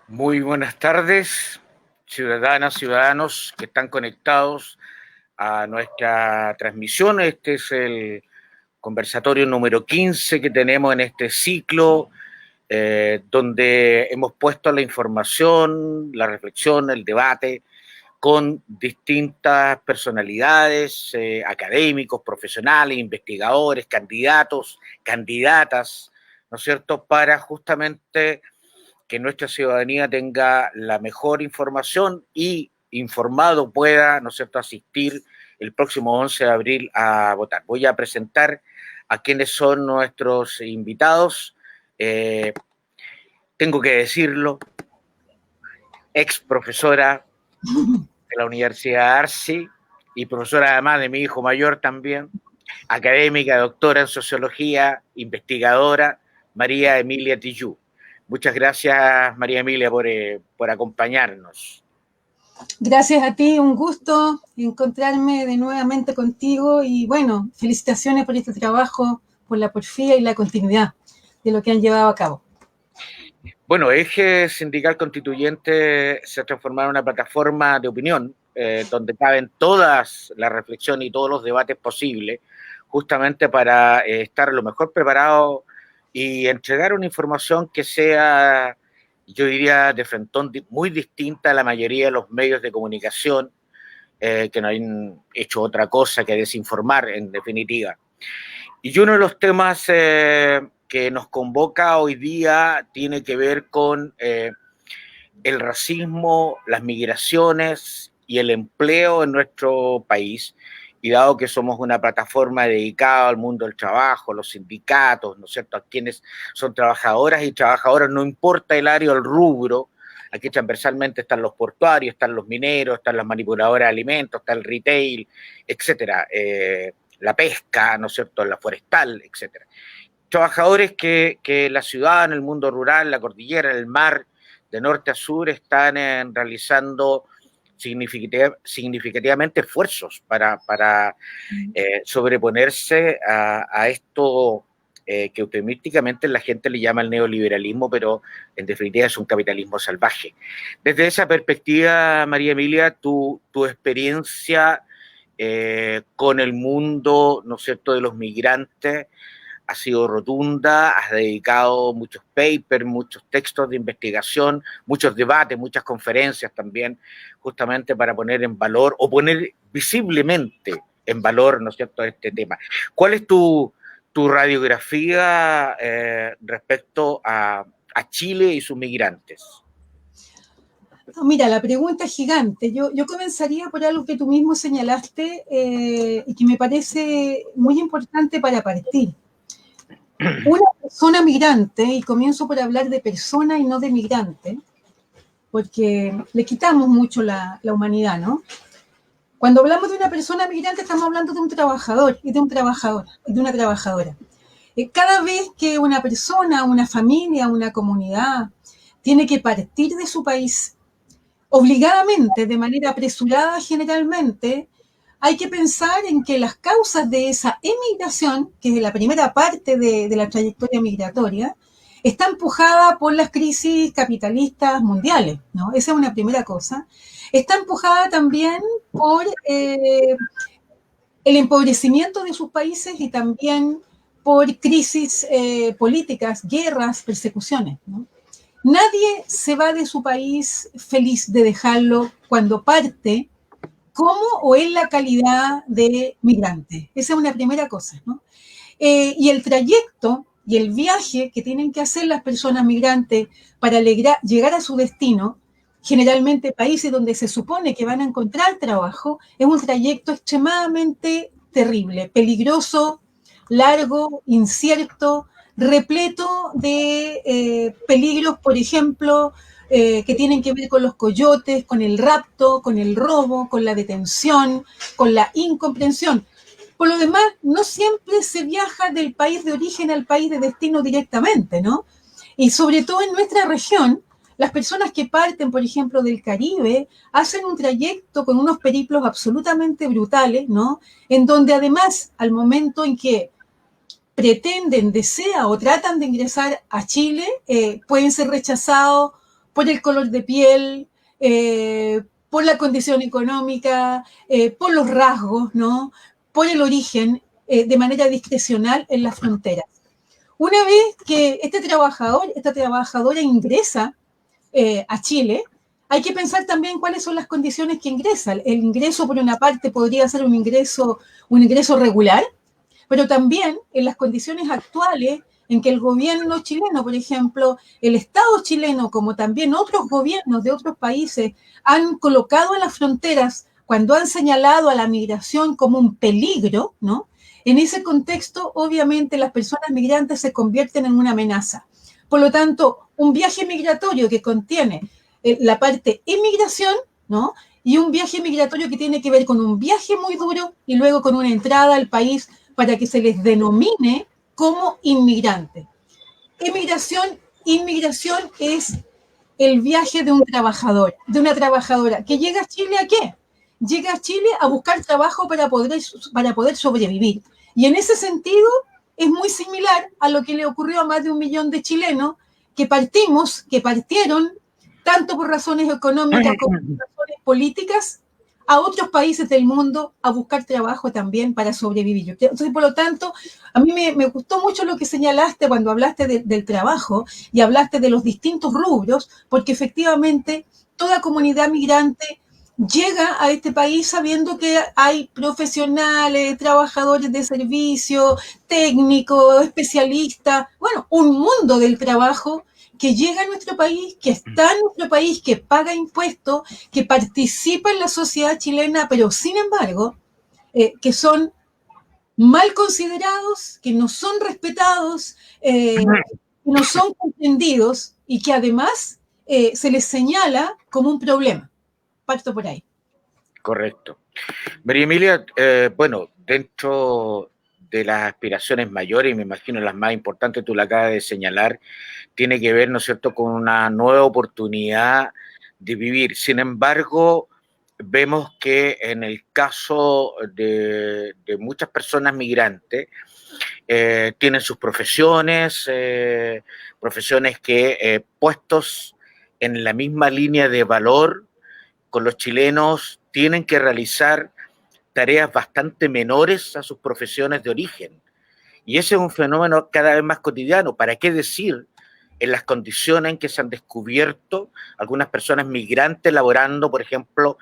Muy buenas tardes, ciudadanas, ciudadanos que están conectados a nuestra transmisión. Este es el conversatorio número 15 que tenemos en este ciclo, donde hemos puesto la información, la reflexión, el debate con distintas personalidades, académicos, profesionales, investigadores, candidatos, candidatas, ¿no es cierto?, para justamente que nuestra ciudadanía tenga la mejor información y informado pueda, ¿no es cierto?, asistir el próximo 11 de abril a votar. Voy a presentar a quienes son nuestros invitados. Eh, Tengo que decirlo, ex profesora de la Universidad Arci y profesora además de mi hijo mayor también, académica, doctora en sociología, investigadora, María Emilia Tillú. Muchas gracias, María Emilia, por acompañarnos. Gracias a ti, un gusto encontrarme de nuevamente contigo y bueno, felicitaciones por este trabajo, por la porfía y la continuidad de lo que han llevado a cabo. Bueno, Eje Sindical Constituyente se ha transformado en una plataforma de opinión donde caben todas las reflexiones y todos los debates posibles, justamente para estar lo mejor preparado y entregar una información que sea, yo diría, de frentón muy distinta a la mayoría de los medios de comunicación que no han hecho otra cosa que desinformar, en definitiva. Y uno de los temas que nos convoca hoy día tiene que ver con el racismo, las migraciones y el empleo en nuestro país. Y dado que somos una plataforma dedicada al mundo del trabajo, los sindicatos, ¿no es cierto?, a quienes son trabajadoras y trabajadoras, no importa el área o el rubro, aquí transversalmente están los portuarios, están los mineros, están las manipuladoras de alimentos, está el retail, etcétera, la pesca, ¿no es cierto?, la forestal, etcétera. Trabajadores que la ciudad, en el mundo rural, la cordillera, el mar, de norte a sur, están realizando significativamente esfuerzos para sobreponerse a esto que eufemísticamente la gente le llama el neoliberalismo, pero en definitiva es un capitalismo salvaje. Desde esa perspectiva, María Emilia, tu experiencia con el mundo, ¿no es cierto?, de los migrantes, ha sido rotunda, has dedicado muchos papers, muchos textos de investigación, muchos debates, muchas conferencias también, justamente para poner en valor o poner visiblemente en valor, ¿no es cierto?, este tema. ¿Cuál es tu radiografía respecto a Chile y sus migrantes? No, mira, la pregunta es gigante. Yo comenzaría por algo que tú mismo señalaste y que me parece muy importante para partir. Una persona migrante, y comienzo por hablar de persona y no de migrante, porque le quitamos mucho la humanidad, ¿no? Cuando hablamos de una persona migrante estamos hablando de un trabajador y de un trabajador y de una trabajadora. Cada vez que una persona, una familia, una comunidad tiene que partir de su país obligadamente, de manera apresurada generalmente, hay que pensar en que las causas de esa emigración, que es la primera parte de la trayectoria migratoria, está empujada por las crisis capitalistas mundiales, ¿no? Esa es una primera cosa. Está empujada también por el empobrecimiento de sus países y también por crisis políticas, guerras, persecuciones, ¿no? Nadie se va de su país feliz de dejarlo cuando parte, como o en la calidad de migrante. Esa es una primera cosa, ¿no? Y el trayecto y el viaje que tienen que hacer las personas migrantes para llegar a su destino, generalmente países donde se supone que van a encontrar trabajo, es un trayecto extremadamente terrible, peligroso, largo, incierto, repleto de peligros, por ejemplo, que tienen que ver con los coyotes, con el rapto, con el robo, con la detención, con la incomprensión. Por lo demás, no siempre se viaja del país de origen al país de destino directamente, ¿no? Y sobre todo en nuestra región, las personas que parten, por ejemplo, del Caribe, hacen un trayecto con unos periplos absolutamente brutales, ¿no? En donde además, al momento en que pretenden, desean o tratan de ingresar a Chile, pueden ser rechazados por el color de piel, por la condición económica, por los rasgos, ¿no? Por el origen, de manera discrecional en las fronteras. Una vez que este trabajador, esta trabajadora ingresa a Chile, hay que pensar también cuáles son las condiciones que ingresa. El ingreso, por una parte, podría ser un ingreso regular, pero también en las condiciones actuales en que el gobierno chileno, por ejemplo, el Estado chileno, como también otros gobiernos de otros países, han colocado en las fronteras, cuando han señalado a la migración como un peligro, ¿no? En ese contexto, obviamente, las personas migrantes se convierten en una amenaza. Por lo tanto, un viaje migratorio que contiene la parte inmigración, ¿no? Y un viaje migratorio que tiene que ver con un viaje muy duro y luego con una entrada al país para que se les denomine como inmigrante. Inmigración es el viaje de un trabajador, de una trabajadora, que llega a Chile ¿a qué? Llega a Chile a buscar trabajo para poder sobrevivir. Y en ese sentido es muy similar a lo que le ocurrió a más de 1 millón de chilenos que partieron, tanto por razones económicas como por razones políticas, a otros países del mundo a buscar trabajo también para sobrevivir. Entonces, por lo tanto, a mí me gustó mucho lo que señalaste cuando hablaste del trabajo y hablaste de los distintos rubros, porque efectivamente toda comunidad migrante llega a este país sabiendo que hay profesionales, trabajadores de servicio, técnicos, especialistas, bueno, un mundo del trabajo que llega a nuestro país, que está en nuestro país, que paga impuestos, que participa en la sociedad chilena, pero sin embargo, que son mal considerados, que no son respetados, que no son comprendidos y que además se les señala como un problema. Parto por ahí. Correcto. María Emilia, bueno, dentro de las aspiraciones mayores, y me imagino las más importantes, tú la acabas de señalar, tiene que ver, ¿no es cierto?, con una nueva oportunidad de vivir. Sin embargo, vemos que en el caso de muchas personas migrantes, tienen sus profesiones, profesiones que puestos en la misma línea de valor con los chilenos, tienen que realizar tareas bastante menores a sus profesiones de origen. Y ese es un fenómeno cada vez más cotidiano. ¿Para qué decir en las condiciones en que se han descubierto algunas personas migrantes laborando, por ejemplo,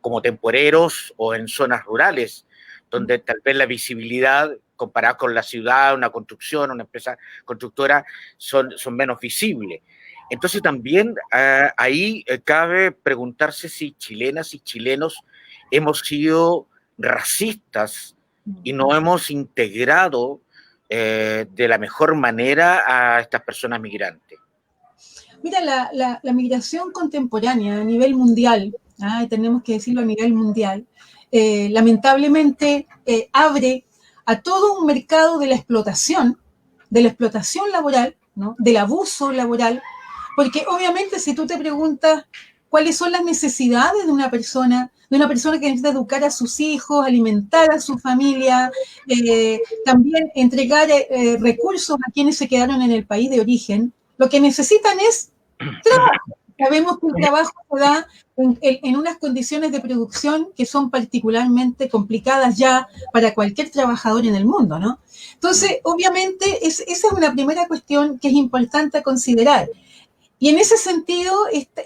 como temporeros o en zonas rurales, donde tal vez la visibilidad comparada con la ciudad, una construcción, una empresa constructora, son menos visibles? Entonces también ahí cabe preguntarse si chilenas y chilenos hemos sido racistas y no hemos integrado de la mejor manera a estas personas migrantes. Mira, la migración contemporánea a nivel mundial, tenemos que decirlo a nivel mundial, lamentablemente abre a todo un mercado de la explotación laboral, ¿no? Del abuso laboral, porque obviamente si tú te preguntas cuáles son las necesidades de una persona que necesita educar a sus hijos, alimentar a su familia, también entregar recursos a quienes se quedaron en el país de origen, lo que necesitan es trabajo. Sabemos que el trabajo se da en unas condiciones de producción que son particularmente complicadas ya para cualquier trabajador en el mundo, ¿no? Entonces, obviamente, esa es una primera cuestión que es importante considerar. Y en ese sentido,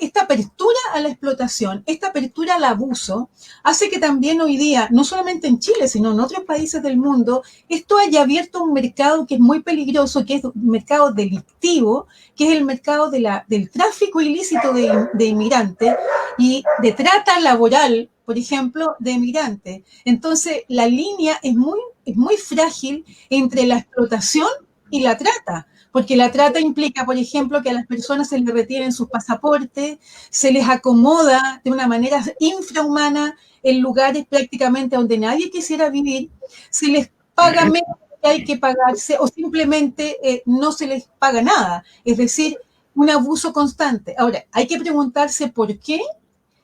esta apertura a la explotación, esta apertura al abuso, hace que también hoy día, no solamente en Chile, sino en otros países del mundo, esto haya abierto un mercado que es muy peligroso, que es un mercado delictivo, que es el mercado del tráfico ilícito de inmigrantes y de trata laboral, por ejemplo, de inmigrantes. Entonces, la línea es muy frágil entre la explotación y la trata. Porque la trata implica, por ejemplo, que a las personas se les retienen sus pasaportes, se les acomoda de una manera infrahumana en lugares prácticamente donde nadie quisiera vivir, se les paga menos que hay que pagarse o simplemente no se les paga nada. Es decir, un abuso constante. Ahora, hay que preguntarse por qué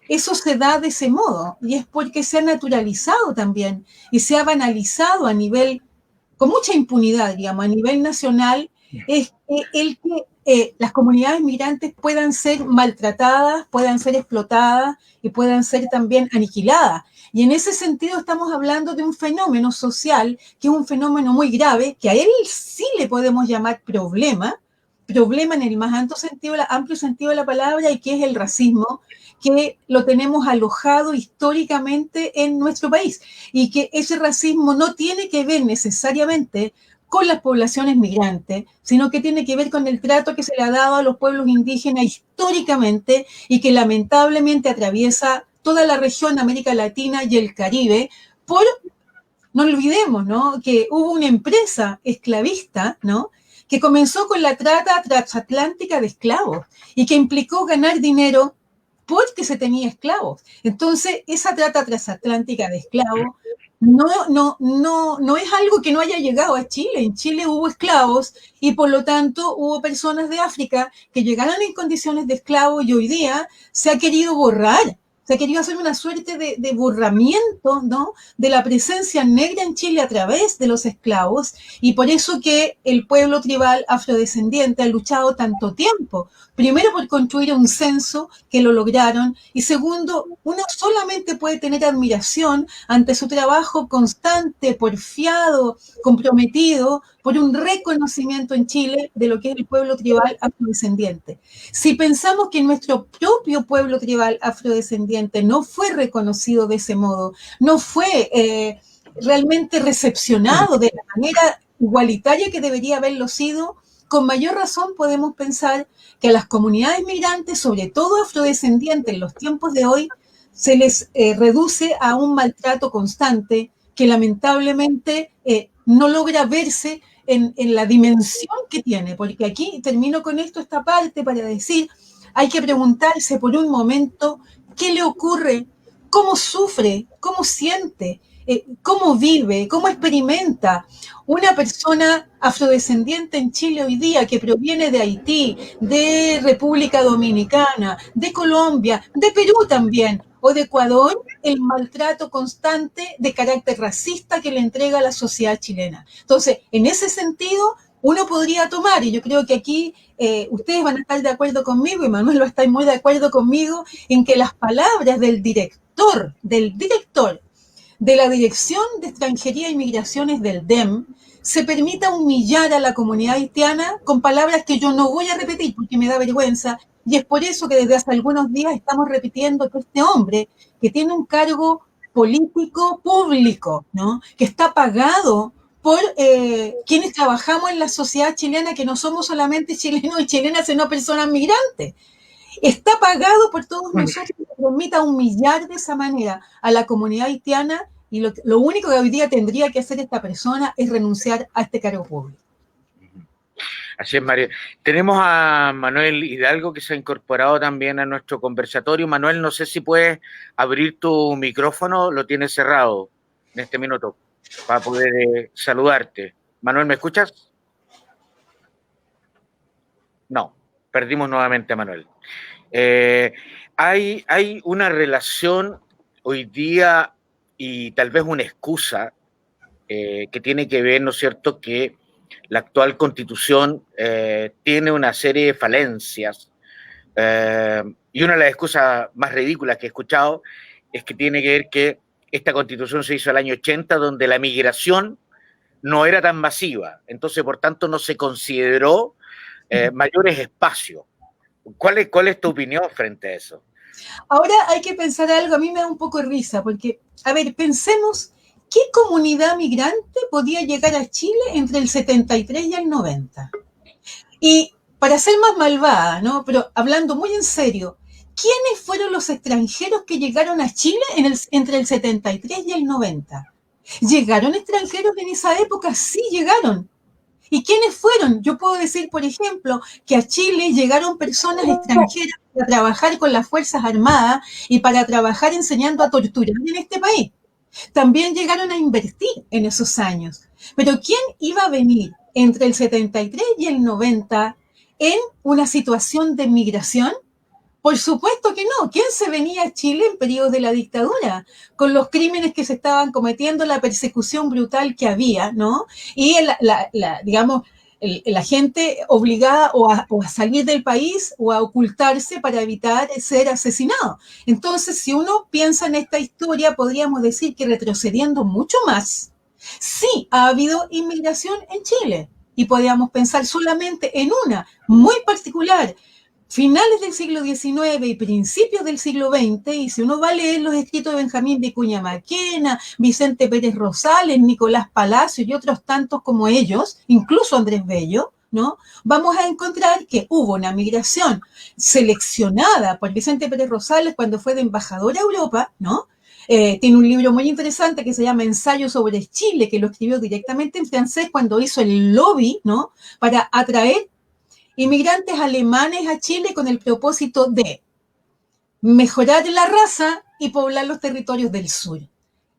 eso se da de ese modo. Y es porque se ha naturalizado también y se ha banalizado a nivel, con mucha impunidad, digamos, a nivel nacional, es el que las comunidades migrantes puedan ser maltratadas, puedan ser explotadas y puedan ser también aniquiladas. Y en ese sentido estamos hablando de un fenómeno social que es un fenómeno muy grave, que a él sí le podemos llamar problema en el más amplio sentido de la palabra, y que es el racismo, que lo tenemos alojado históricamente en nuestro país, y que ese racismo no tiene que ver necesariamente con las poblaciones migrantes, sino que tiene que ver con el trato que se le ha dado a los pueblos indígenas históricamente y que lamentablemente atraviesa toda la región, América Latina y el Caribe, por, no olvidemos, ¿no?, que hubo una empresa esclavista, ¿no?, que comenzó con la trata transatlántica de esclavos y que implicó ganar dinero porque se tenía esclavos. Entonces, esa trata transatlántica de esclavos no es algo que no haya llegado a Chile. En Chile hubo esclavos y por lo tanto hubo personas de África que llegaron en condiciones de esclavos, y hoy día se ha querido borrar. Se ha querido hacer una suerte de borramiento, ¿no?, de la presencia negra en Chile a través de los esclavos, y por eso que el pueblo tribal afrodescendiente ha luchado tanto tiempo. Primero, por construir un censo, que lo lograron, y segundo, uno solamente puede tener admiración ante su trabajo constante, porfiado, comprometido, por un reconocimiento en Chile de lo que es el pueblo tribal afrodescendiente. Si pensamos que nuestro propio pueblo tribal afrodescendiente no fue reconocido de ese modo, no fue realmente recepcionado de la manera igualitaria que debería haberlo sido, con mayor razón podemos pensar que a las comunidades migrantes, sobre todo afrodescendientes, en los tiempos de hoy, se les reduce a un maltrato constante que lamentablemente no logra verse en la dimensión que tiene, porque aquí termino con esto, esta parte, para decir, hay que preguntarse por un momento qué le ocurre, cómo sufre, cómo siente, cómo vive, cómo experimenta una persona afrodescendiente en Chile hoy día, que proviene de Haití, de República Dominicana, de Colombia, de Perú también, o de Ecuador, el maltrato constante de carácter racista que le entrega la sociedad chilena. Entonces, en ese sentido, uno podría tomar, y yo creo que aquí ustedes van a estar de acuerdo conmigo, y Manuel va a estar muy de acuerdo conmigo, en que las palabras del director de la Dirección de Extranjería e Inmigraciones del DEM se permita humillar a la comunidad haitiana con palabras que yo no voy a repetir porque me da vergüenza, y es por eso que desde hace algunos días estamos repitiendo que este hombre, que tiene un cargo político público, ¿no?, que está pagado por quienes trabajamos en la sociedad chilena, que no somos solamente chilenos y chilenas, sino personas migrantes, está pagado por todos nosotros, que permita humillar de esa manera a la comunidad haitiana, y lo único que hoy día tendría que hacer esta persona es renunciar a este cargo público. Así es, María. Tenemos a Manuel Hidalgo, que se ha incorporado también a nuestro conversatorio. Manuel, no sé si puedes abrir tu micrófono, lo tienes cerrado en este minuto para poder saludarte. Manuel, ¿me escuchas? No, perdimos nuevamente a Manuel. Hay una relación hoy día, y tal vez una excusa, que tiene que ver, ¿no es cierto?, que la actual Constitución tiene una serie de falencias, y una de las excusas más ridículas que he escuchado es que tiene que ver que esta Constitución se hizo el año 80, donde la migración no era tan masiva, entonces por tanto no se consideró mayores espacios. ¿Cuál es tu opinión frente a eso? Ahora hay que pensar algo, a mí me da un poco de risa, porque, a ver, pensemos, ¿qué comunidad migrante podía llegar a Chile entre el 73 y el 90? Y para ser más malvada, ¿no?, pero hablando muy en serio, ¿quiénes fueron los extranjeros que llegaron a Chile entre el 73 y el 90? ¿Llegaron extranjeros en esa época? Sí, llegaron. ¿Y quiénes fueron? Yo puedo decir, por ejemplo, que a Chile llegaron personas extranjeras para trabajar con las Fuerzas Armadas y para trabajar enseñando a torturar en este país. También llegaron a invertir en esos años. Pero ¿quién iba a venir entre el 73 y el 90 en una situación de migración? Por supuesto que no. ¿Quién se venía a Chile en periodos de la dictadura? Con los crímenes que se estaban cometiendo, la persecución brutal que había, ¿no? Y digamos, la gente obligada o a salir del país o a ocultarse para evitar ser asesinado. Entonces, si uno piensa en esta historia, podríamos decir que retrocediendo mucho más, sí ha habido inmigración en Chile y podríamos pensar solamente en una muy particular, finales del siglo XIX y principios del siglo XX, y si uno va a leer los escritos de Benjamín Vicuña Maquena, Vicente Pérez Rosales, Nicolás Palacio y otros tantos como ellos, incluso Andrés Bello, ¿no? Vamos a encontrar que hubo una migración seleccionada por Vicente Pérez Rosales cuando fue de embajador a Europa, ¿no? Tiene un libro muy interesante que se llama Ensayo sobre Chile, que lo escribió directamente en francés cuando hizo el lobby, ¿no? Para atraer inmigrantes alemanes a Chile con el propósito de mejorar la raza y poblar los territorios del sur.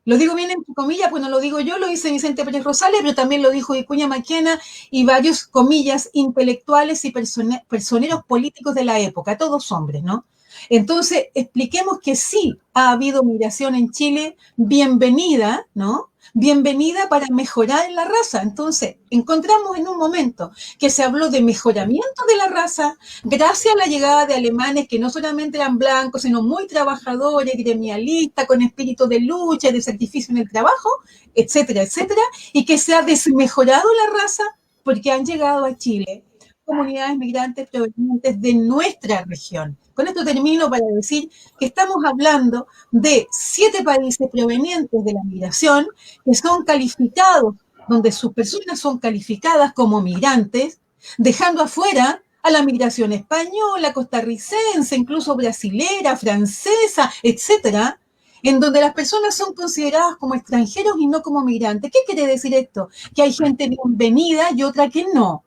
Lo digo bien entre comillas, pues no lo digo yo, lo dice Vicente Pérez Rosales, pero también lo dijo Vicuña Maquena y varios, comillas, intelectuales y personeros políticos de la época, todos hombres, ¿no? Entonces, expliquemos que sí ha habido migración en Chile, bienvenida, ¿no? Bienvenida para mejorar la raza. Entonces, encontramos en un momento que se habló de mejoramiento de la raza gracias a la llegada de alemanes que no solamente eran blancos, sino muy trabajadores, gremialistas, con espíritu de lucha, de sacrificio en el trabajo, etcétera, etcétera, y que se ha desmejorado la raza porque han llegado a Chile comunidades migrantes provenientes de nuestra región. Con esto termino para decir que estamos hablando de 7 países provenientes de la migración que son calificados, donde sus personas son calificadas como migrantes, dejando afuera a la migración española, costarricense, incluso brasilera, francesa, etcétera, en donde las personas son consideradas como extranjeros y no como migrantes. ¿Qué quiere decir esto? Que hay gente bienvenida y otra que no,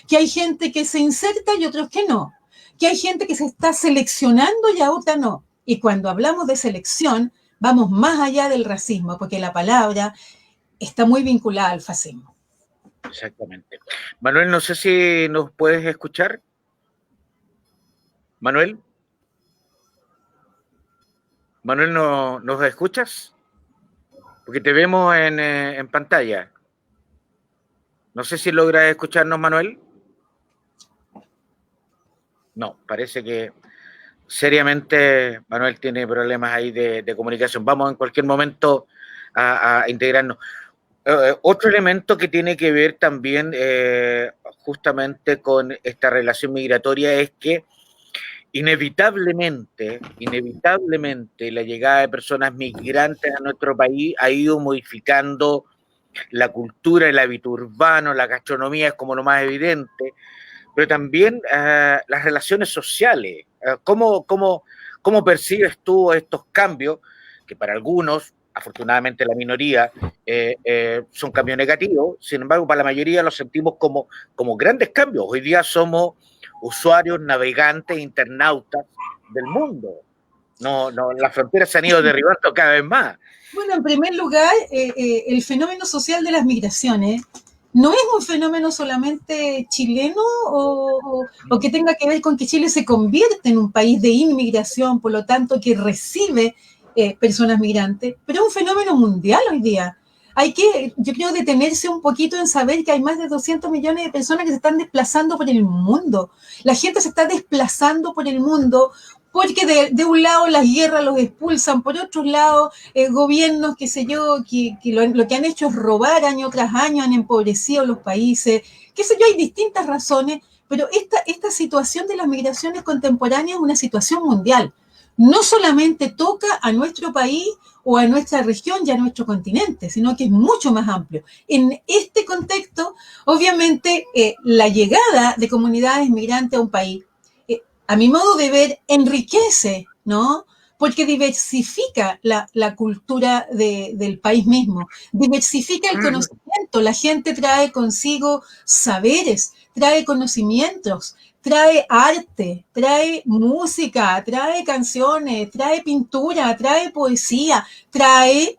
que hay gente que se inserta y otros que no, que hay gente que se está seleccionando y a otra no. Y cuando hablamos de selección, vamos más allá del racismo, porque la palabra está muy vinculada al fascismo. Exactamente. Manuel, no sé si nos puedes escuchar. Manuel. Manuel, ¿nos escuchas? Porque te vemos en pantalla. No sé si logras escucharnos, Manuel. No, parece que seriamente Manuel tiene problemas ahí de comunicación. Vamos en cualquier momento a integrarnos. Otro elemento que tiene que ver también justamente con esta relación migratoria es que inevitablemente la llegada de personas migrantes a nuestro país ha ido modificando la cultura, el hábito urbano, la gastronomía es como lo más evidente, pero también las relaciones sociales. ¿Cómo percibes tú estos cambios que para algunos, afortunadamente la minoría, son cambios negativos? Sin embargo, para la mayoría los sentimos como grandes cambios. Hoy día somos usuarios, navegantes, internautas del mundo. No, las fronteras se han ido derribando cada vez más. Bueno, en primer lugar, el fenómeno social de las migraciones no es un fenómeno solamente chileno o que tenga que ver con que Chile se convierte en un país de inmigración, por lo tanto que recibe personas migrantes, pero es un fenómeno mundial hoy día. Hay que, yo creo, detenerse un poquito en saber que hay más de 200 millones de personas que se están desplazando por el mundo. La gente se está desplazando por el mundo porque de un lado las guerras los expulsan, por otro lado gobiernos, qué sé yo, que lo que han hecho es robar año tras año, han empobrecido los países, qué sé yo, hay distintas razones, pero esta situación de las migraciones contemporáneas es una situación mundial. No solamente toca a nuestro país o a nuestra región y a nuestro continente, sino que es mucho más amplio. En este contexto, obviamente, la llegada de comunidades migrantes a un país, a mi modo de ver, enriquece, ¿no? Porque diversifica la cultura del país mismo, diversifica el conocimiento, la gente trae consigo saberes, trae conocimientos, trae arte, trae música, trae canciones, trae pintura, trae poesía, trae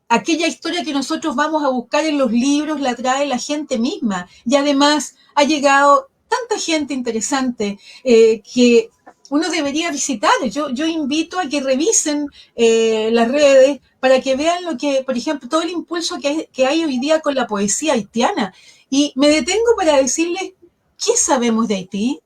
aquella historia que nosotros vamos a buscar en los libros, la trae la gente misma. Y además ha llegado tanta gente interesante que uno debería visitar. Yo invito a que revisen las redes para que vean lo que, por ejemplo, todo el impulso que hay hoy día con la poesía haitiana. Y me detengo para decirles, ¿qué sabemos de Haití?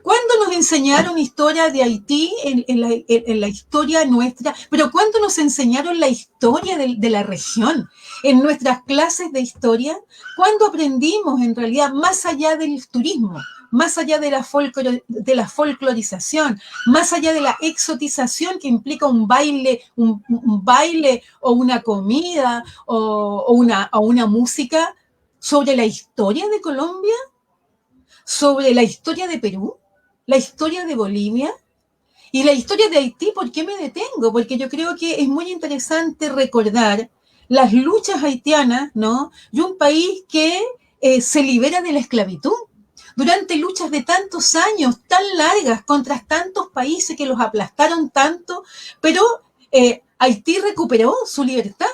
¿Cuándo nos enseñaron historia de Haití en la historia nuestra? Pero ¿cuándo nos enseñaron la historia de la región? En nuestras clases de historia, ¿cuándo aprendimos en realidad más allá del turismo? Más allá de la folclorización, más allá de la exotización que implica un baile, un baile o una comida o una música, sobre la historia de Colombia, sobre la historia de Perú, la historia de Bolivia y la historia de Haití. ¿Por qué me detengo? Porque yo creo que es muy interesante recordar las luchas haitianas, ¿no? Y un país que se libera de la esclavitud durante luchas de tantos años, tan largas, contra tantos países que los aplastaron tanto, pero Haití recuperó su libertad.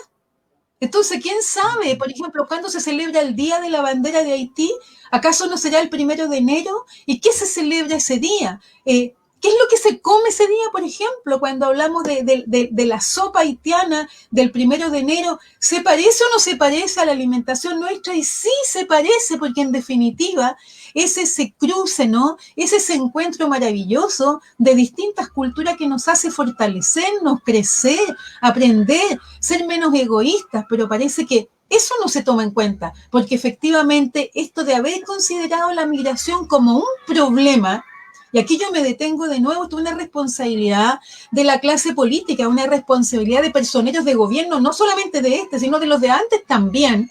Entonces, ¿quién sabe, por ejemplo, cuándo se celebra el Día de la Bandera de Haití? ¿Acaso no será el 1 de enero? ¿Y qué se celebra ese día? ¿Qué es lo que se come ese día, por ejemplo, cuando hablamos de la sopa haitiana del 1 de enero? ¿Se parece o no se parece a la alimentación nuestra? Y sí se parece, porque en definitiva es ese cruce, ¿no? Es ese encuentro maravilloso de distintas culturas que nos hace fortalecernos, crecer, aprender, ser menos egoístas, pero parece que eso no se toma en cuenta, porque efectivamente esto de haber considerado la migración como un problema, y aquí yo me detengo de nuevo, es una responsabilidad de la clase política, una responsabilidad de personeros de gobierno, no solamente de este, sino de los de antes también,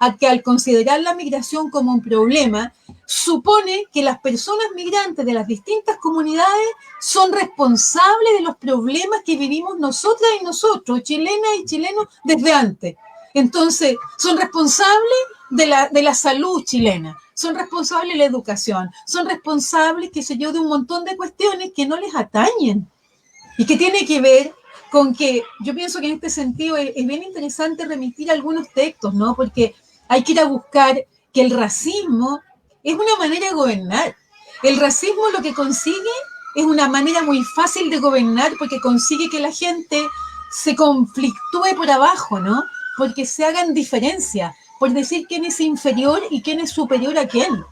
a que al considerar la migración como un problema, supone que las personas migrantes de las distintas comunidades son responsables de los problemas que vivimos nosotras y nosotros, chilenas y chilenos, desde antes. Entonces, son responsables de la salud chilena, son responsables de la educación, son responsables, qué sé yo, de un montón de cuestiones que no les atañen y que tiene que ver con que yo pienso que en este sentido es bien interesante remitir algunos textos, ¿no? Porque hay que ir a buscar que el racismo es una manera de gobernar. El racismo lo que consigue es una manera muy fácil de gobernar porque consigue que la gente se conflictúe por abajo, ¿no? Porque se hagan diferencias, por decir quién es inferior y quién es superior a quién.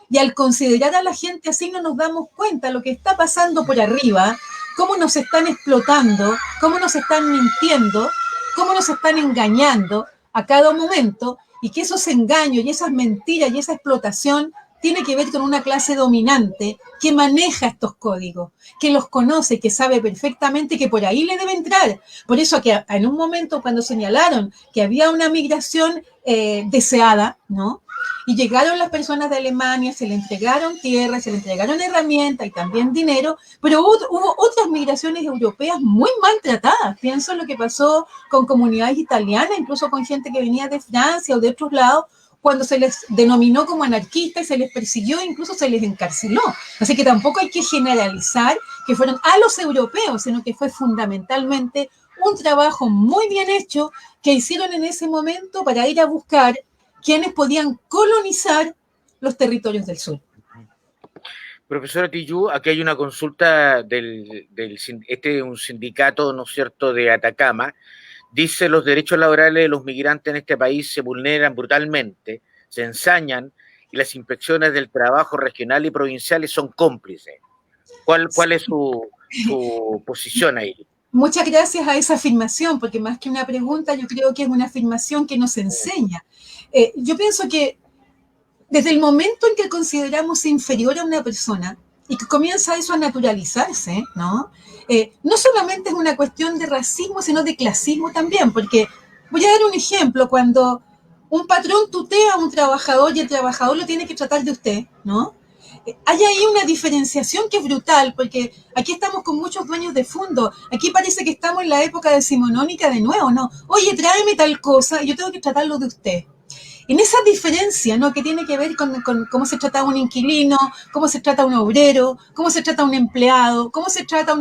Y al considerar a la gente así no nos damos cuenta de lo que está pasando por arriba, cómo nos están explotando, cómo nos están mintiendo, cómo nos están engañando a cada momento, y que esos engaños y esas mentiras y esa explotación tiene que ver con una clase dominante que maneja estos códigos, que los conoce, que sabe perfectamente que por ahí le debe entrar. Por eso que en un momento cuando señalaron que había una migración deseada, ¿no? Y llegaron las personas de Alemania, se le entregaron tierras, se le entregaron herramientas y también dinero, pero hubo otras migraciones europeas muy maltratadas. Pienso en lo que pasó con comunidades italianas, incluso con gente que venía de Francia o de otros lados, cuando se les denominó como anarquistas y se les persiguió, incluso se les encarceló. Así que tampoco hay que generalizar que fueron a los europeos, sino que fue fundamentalmente un trabajo muy bien hecho que hicieron en ese momento para ir a buscar quienes podían colonizar los territorios del sur. Profesora Tillú, aquí hay una consulta este es un sindicato, ¿no es cierto?, de Atacama. Dice: los derechos laborales de los migrantes en este país se vulneran brutalmente, se ensañan y las inspecciones del trabajo regional y provinciales son cómplices. ¿Cuál es su posición ahí? Muchas gracias a esa afirmación, porque más que una pregunta, yo creo que es una afirmación que nos enseña. Yo pienso que desde el momento en que consideramos inferior a una persona y que comienza eso a naturalizarse, ¿no? No solamente es una cuestión de racismo, sino de clasismo también, porque voy a dar un ejemplo: cuando un patrón tutea a un trabajador y el trabajador lo tiene que tratar de usted, ¿no? Hay ahí una diferenciación que es brutal, porque aquí estamos con muchos dueños de fondo. Aquí parece que estamos en la época decimonónica de nuevo, ¿no? Oye, tráeme tal cosa y yo tengo que tratarlo de usted. En esa diferencia, ¿no?, que tiene que ver con cómo se trata a un inquilino, cómo se trata a un obrero, cómo se trata a un empleado, cómo se trata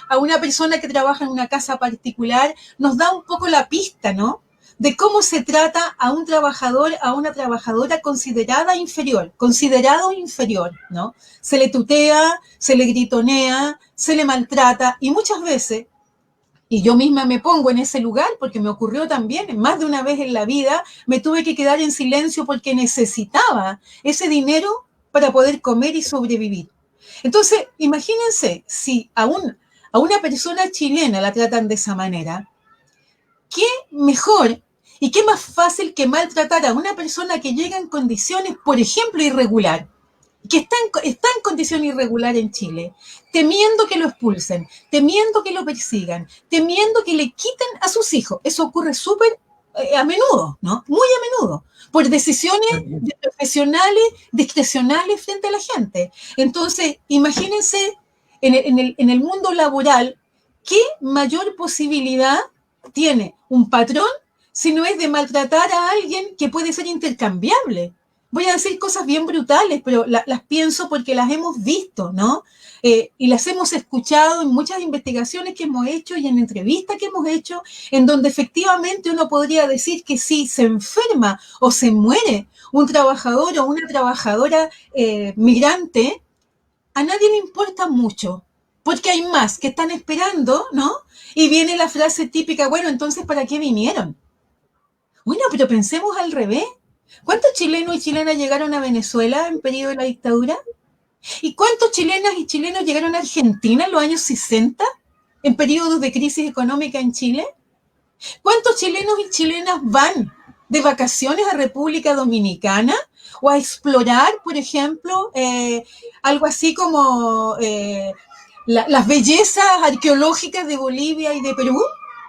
a una persona que trabaja en una casa particular, nos da un poco la pista, ¿no?, de cómo se trata a un trabajador, a una trabajadora considerada inferior, considerado inferior, ¿no? Se le tutea, se le gritonea, se le maltrata, y muchas veces Y yo misma me pongo en ese lugar porque me ocurrió también, más de una vez en la vida, me tuve que quedar en silencio porque necesitaba ese dinero para poder comer y sobrevivir. Entonces, imagínense, si a una persona chilena la tratan de esa manera, ¿qué mejor y qué más fácil que maltratar a una persona que llega en condiciones, por ejemplo, irregular? Que está en condición irregular en Chile, temiendo que lo expulsen, temiendo que lo persigan, temiendo que le quiten a sus hijos. Eso ocurre súper a menudo, ¿no? Muy a menudo, por decisiones de profesionales discrecionales frente a la gente. Entonces, imagínense en el mundo laboral, ¿qué mayor posibilidad tiene un patrón si no es de maltratar a alguien que puede ser intercambiable? Voy a decir cosas bien brutales, pero las pienso porque las hemos visto, ¿no? Y las hemos escuchado en muchas investigaciones que hemos hecho y en entrevistas que hemos hecho, en donde efectivamente uno podría decir que si se enferma o se muere un trabajador o una trabajadora migrante, a nadie le importa mucho, porque hay más que están esperando, ¿no? Y viene la frase típica, bueno, entonces, ¿para qué vinieron? Bueno, pero pensemos al revés. ¿Cuántos chilenos y chilenas llegaron a Venezuela en periodo de la dictadura? ¿Y cuántos chilenas y chilenos llegaron a Argentina en los años 60 en periodos de crisis económica en Chile? ¿Cuántos chilenos y chilenas van de vacaciones a República Dominicana o a explorar, por ejemplo, algo así como las bellezas arqueológicas de Bolivia y de Perú?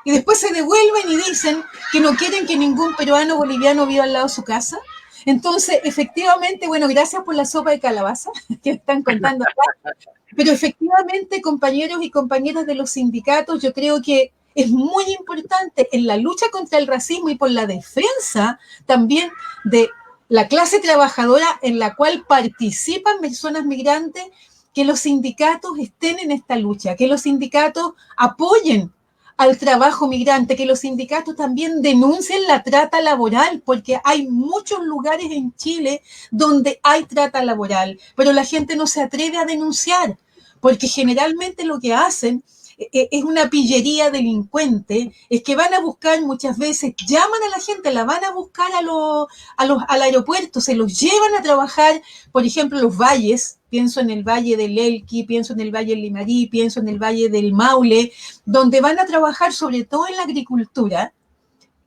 Y después se devuelven y dicen que no quieren que ningún peruano boliviano viva al lado de su casa. Entonces, efectivamente, bueno, gracias por la sopa de calabaza que están contando acá, pero efectivamente, compañeros y compañeras de los sindicatos, yo creo que es muy importante en la lucha contra el racismo y por la defensa también de la clase trabajadora en la cual participan personas migrantes, que los sindicatos estén en esta lucha, que los sindicatos apoyen al trabajo migrante, que los sindicatos también denuncien la trata laboral, porque hay muchos lugares en Chile donde hay trata laboral, pero la gente no se atreve a denunciar, porque generalmente lo que hacen es una pillería delincuente, es que van a buscar muchas veces, llaman a la gente, la van a buscar al aeropuerto, se los llevan a trabajar, por ejemplo, los valles, pienso en el Valle del Elqui, pienso en el Valle del Limarí, pienso en el Valle del Maule, donde van a trabajar sobre todo en la agricultura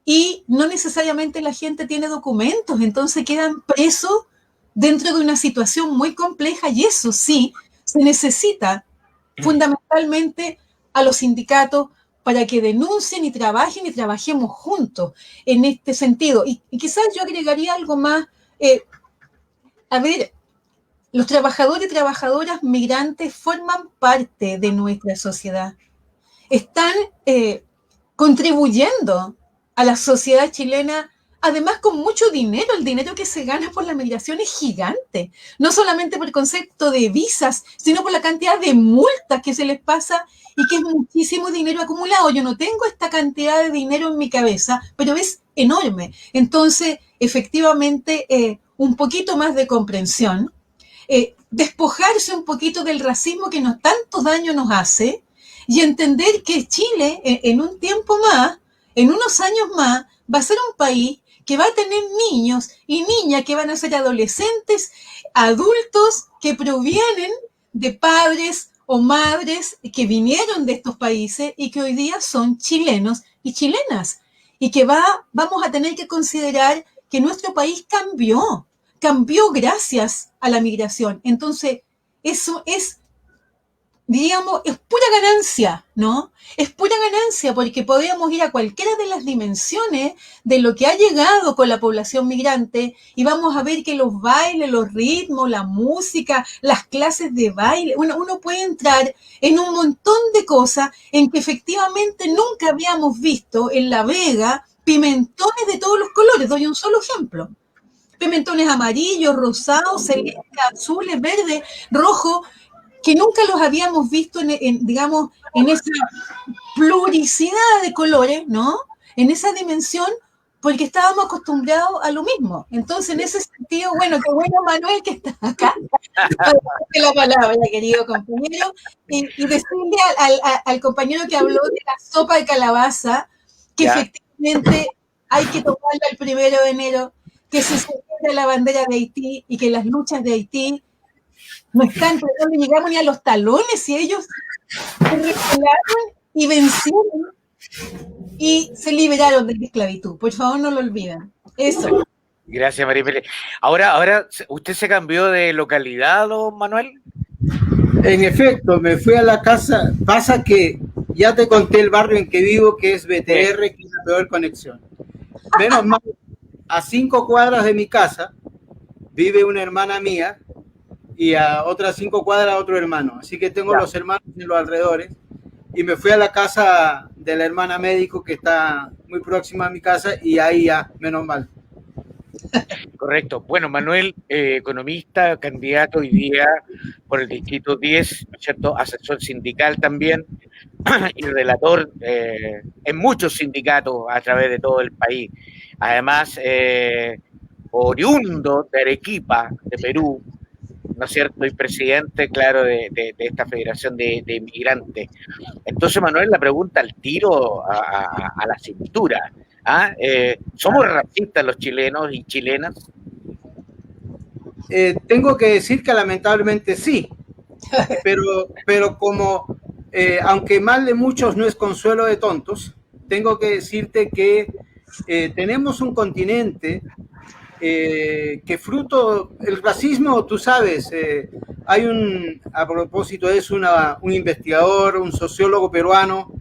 y no necesariamente la gente tiene documentos, entonces quedan presos dentro de una situación muy compleja y eso sí, se necesita fundamentalmente a los sindicatos para que denuncien y trabajemos juntos en este sentido. Y quizás yo agregaría algo más. A ver, los trabajadores y trabajadoras migrantes forman parte de nuestra sociedad. Están contribuyendo a la sociedad chilena, además con mucho dinero. El dinero que se gana por la migración es gigante, no solamente por el concepto de visas, sino por la cantidad de multas que se les pasa y que es muchísimo dinero acumulado. Yo no tengo esta cantidad de dinero en mi cabeza, pero es enorme. Entonces, efectivamente, un poquito más de comprensión, despojarse un poquito del racismo que tanto daño nos hace y entender que Chile en un tiempo más, en unos años más, va a ser un país que va a tener niños y niñas que van a ser adolescentes, adultos que provienen de padres o madres que vinieron de estos países y que hoy día son chilenos y chilenas. Y que vamos a tener que considerar que nuestro país cambió gracias a la migración. Entonces, eso es, diríamos, es pura ganancia, ¿no? Es pura ganancia porque podemos ir a cualquiera de las dimensiones de lo que ha llegado con la población migrante y vamos a ver que los bailes, los ritmos, la música, las clases de baile, uno puede entrar en un montón de cosas en que efectivamente nunca habíamos visto en La Vega pimentones de todos los colores. Doy un solo ejemplo. Pimentones amarillos, rosados, celestes, azules, verdes, rojos, que nunca los habíamos visto digamos, en esa pluricidad de colores, ¿no? En esa dimensión, porque estábamos acostumbrados a lo mismo. Entonces, en ese sentido, bueno, qué bueno, Manuel, que está acá, para darte la palabra, querido compañero, y decirle al compañero que habló de la sopa de calabaza, que ¿Ya? efectivamente hay que tomarla el 1 de enero, que se celebra la bandera de Haití y que las luchas de Haití no están, pero no le llegamos ni a los talones y ellos se rebelaron y vencieron y se liberaron de la esclavitud. Por favor, no lo olviden. Eso. Gracias, María Pérez. Ahora, ¿usted se cambió de localidad, don Manuel? En efecto, me fui a la casa. Pasa que ya te conté el barrio en que vivo, que es BTR, que es la peor conexión. Menos mal, a 5 cuadras de mi casa vive una hermana mía y a otras 5 cuadras otro hermano. Así que tengo los hermanos en los alrededores. Y me fui a la casa de la hermana médico que está muy próxima a mi casa y ahí ya, menos mal. Correcto. Bueno, Manuel, economista, candidato hoy día por el Distrito 10, ¿no es cierto? Asesor sindical también y relator en muchos sindicatos a través de todo el país. Además, oriundo de Arequipa, de Perú, ¿no es cierto? Y presidente, claro, de esta Federación de Inmigrantes. Entonces, Manuel, la pregunta al tiro a la cintura. ¿Somos racistas los chilenos y chilenas? Tengo que decir que lamentablemente sí, pero como, aunque mal de muchos no es consuelo de tontos, tengo que decirte que tenemos un continente que fruto, el racismo, tú sabes, a propósito es un investigador, un sociólogo peruano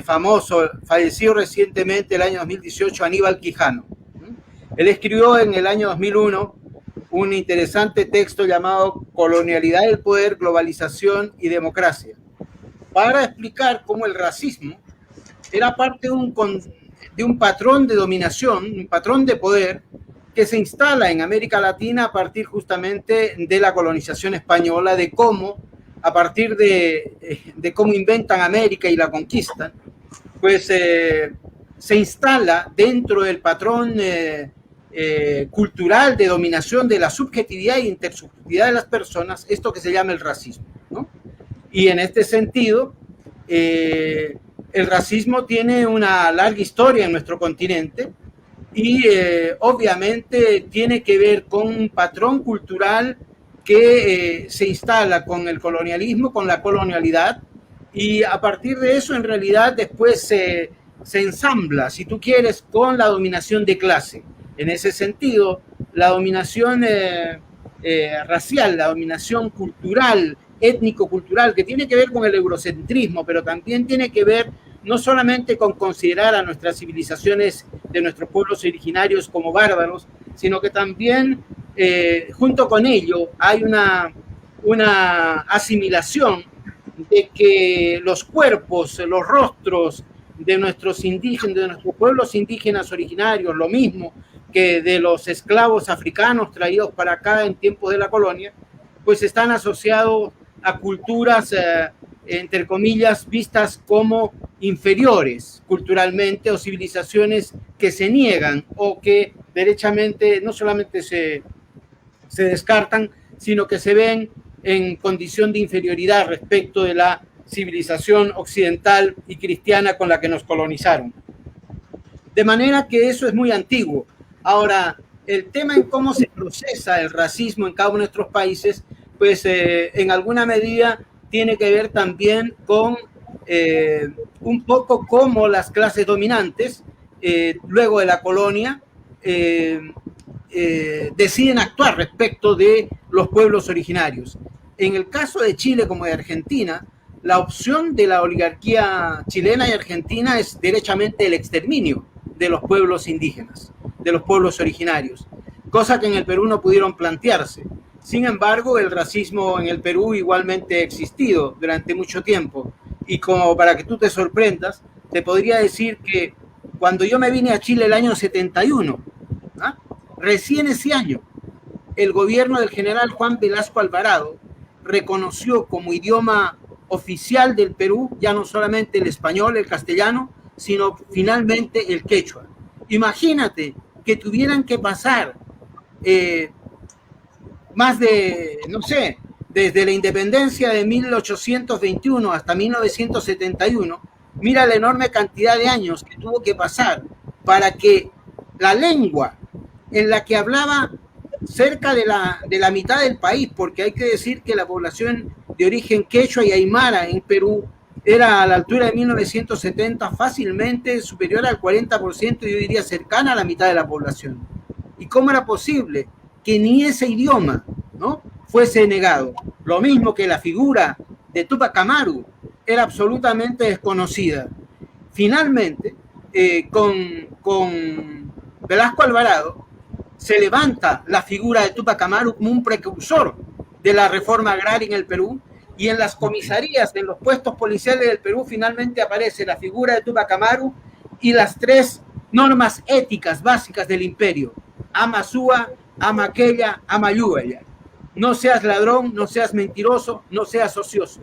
famoso, fallecido recientemente el año 2018, Aníbal Quijano. Él escribió en el año 2001 un interesante texto llamado Colonialidad del Poder, Globalización y Democracia, para explicar cómo el racismo era parte de un patrón de dominación, un patrón de poder que se instala en América Latina a partir justamente de la colonización española, de cómo, a partir de cómo inventan América y la conquistan, pues se instala dentro del patrón cultural de dominación de la subjetividad e intersubjetividad de las personas, esto que se llama el racismo, ¿no? Y en este sentido, el racismo tiene una larga historia en nuestro continente, y obviamente tiene que ver con un patrón cultural que se instala con el colonialismo, con la colonialidad, y a partir de eso en realidad después se ensambla, si tú quieres, con la dominación de clase. En ese sentido, la dominación racial, la dominación cultural, étnico-cultural, que tiene que ver con el eurocentrismo, pero también tiene que ver no solamente con considerar a nuestras civilizaciones de nuestros pueblos originarios como bárbaros, sino que también junto con ello hay una asimilación de que los cuerpos, los rostros de nuestros indígenas, de nuestros pueblos indígenas originarios, lo mismo que de los esclavos africanos traídos para acá en tiempos de la colonia, pues están asociados a culturas entre comillas, vistas como inferiores culturalmente, o civilizaciones que se niegan o que derechamente no solamente se descartan, sino que se ven en condición de inferioridad respecto de la civilización occidental y cristiana con la que nos colonizaron. De manera que eso es muy antiguo. Ahora, el tema en cómo se procesa el racismo en cada uno de nuestros países, pues en alguna medida tiene que ver también con un poco cómo las clases dominantes, luego de la colonia, deciden actuar respecto de los pueblos originarios. En el caso de Chile como de Argentina, la opción de la oligarquía chilena y argentina es derechamente el exterminio de los pueblos indígenas, de los pueblos originarios, cosa que en el Perú no pudieron plantearse. Sin embargo, el racismo en el Perú igualmente ha existido durante mucho tiempo. Y como para que tú te sorprendas, te podría decir que cuando yo me vine a Chile el año 71, recién ese año, el gobierno del general Juan Velasco Alvarado reconoció como idioma oficial del Perú ya no solamente el español, el castellano, sino finalmente el quechua. Imagínate que tuvieran que pasar más de, no sé, desde la independencia de 1821 hasta 1971, mira la enorme cantidad de años que tuvo que pasar para que la lengua en la que hablaba cerca de la mitad del país, porque hay que decir que la población de origen quechua y aymara en Perú era a la altura de 1970 fácilmente superior al 40%, yo diría cercana a la mitad de la población. ¿Y cómo era posible que ni ese idioma, ¿no?, fuese negado? Lo mismo que la figura de Tupac Amaru era absolutamente desconocida. Finalmente, con Velasco Alvarado, se levanta la figura de Tupac Amaru como un precursor de la reforma agraria en el Perú, y en las comisarías, en los puestos policiales del Perú, finalmente aparece la figura de Tupac Amaru y las 3 normas éticas básicas del imperio: ama sua, ama aquella, ama yuella. No seas ladrón, no seas mentiroso, no seas ocioso.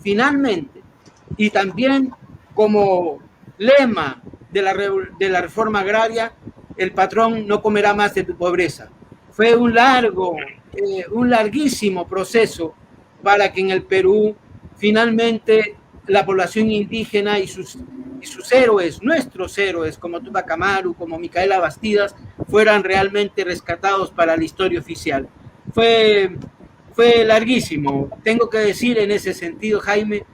Finalmente, y también como lema de la reforma agraria, el patrón no comerá más de tu pobreza. Fue un larguísimo proceso para que en el Perú finalmente la población indígena y sus héroes, nuestros héroes, como Tupac Amaru, como Micaela Bastidas, fueran realmente rescatados para la historia oficial. Fue larguísimo. Tengo que decir en ese sentido, Jaime,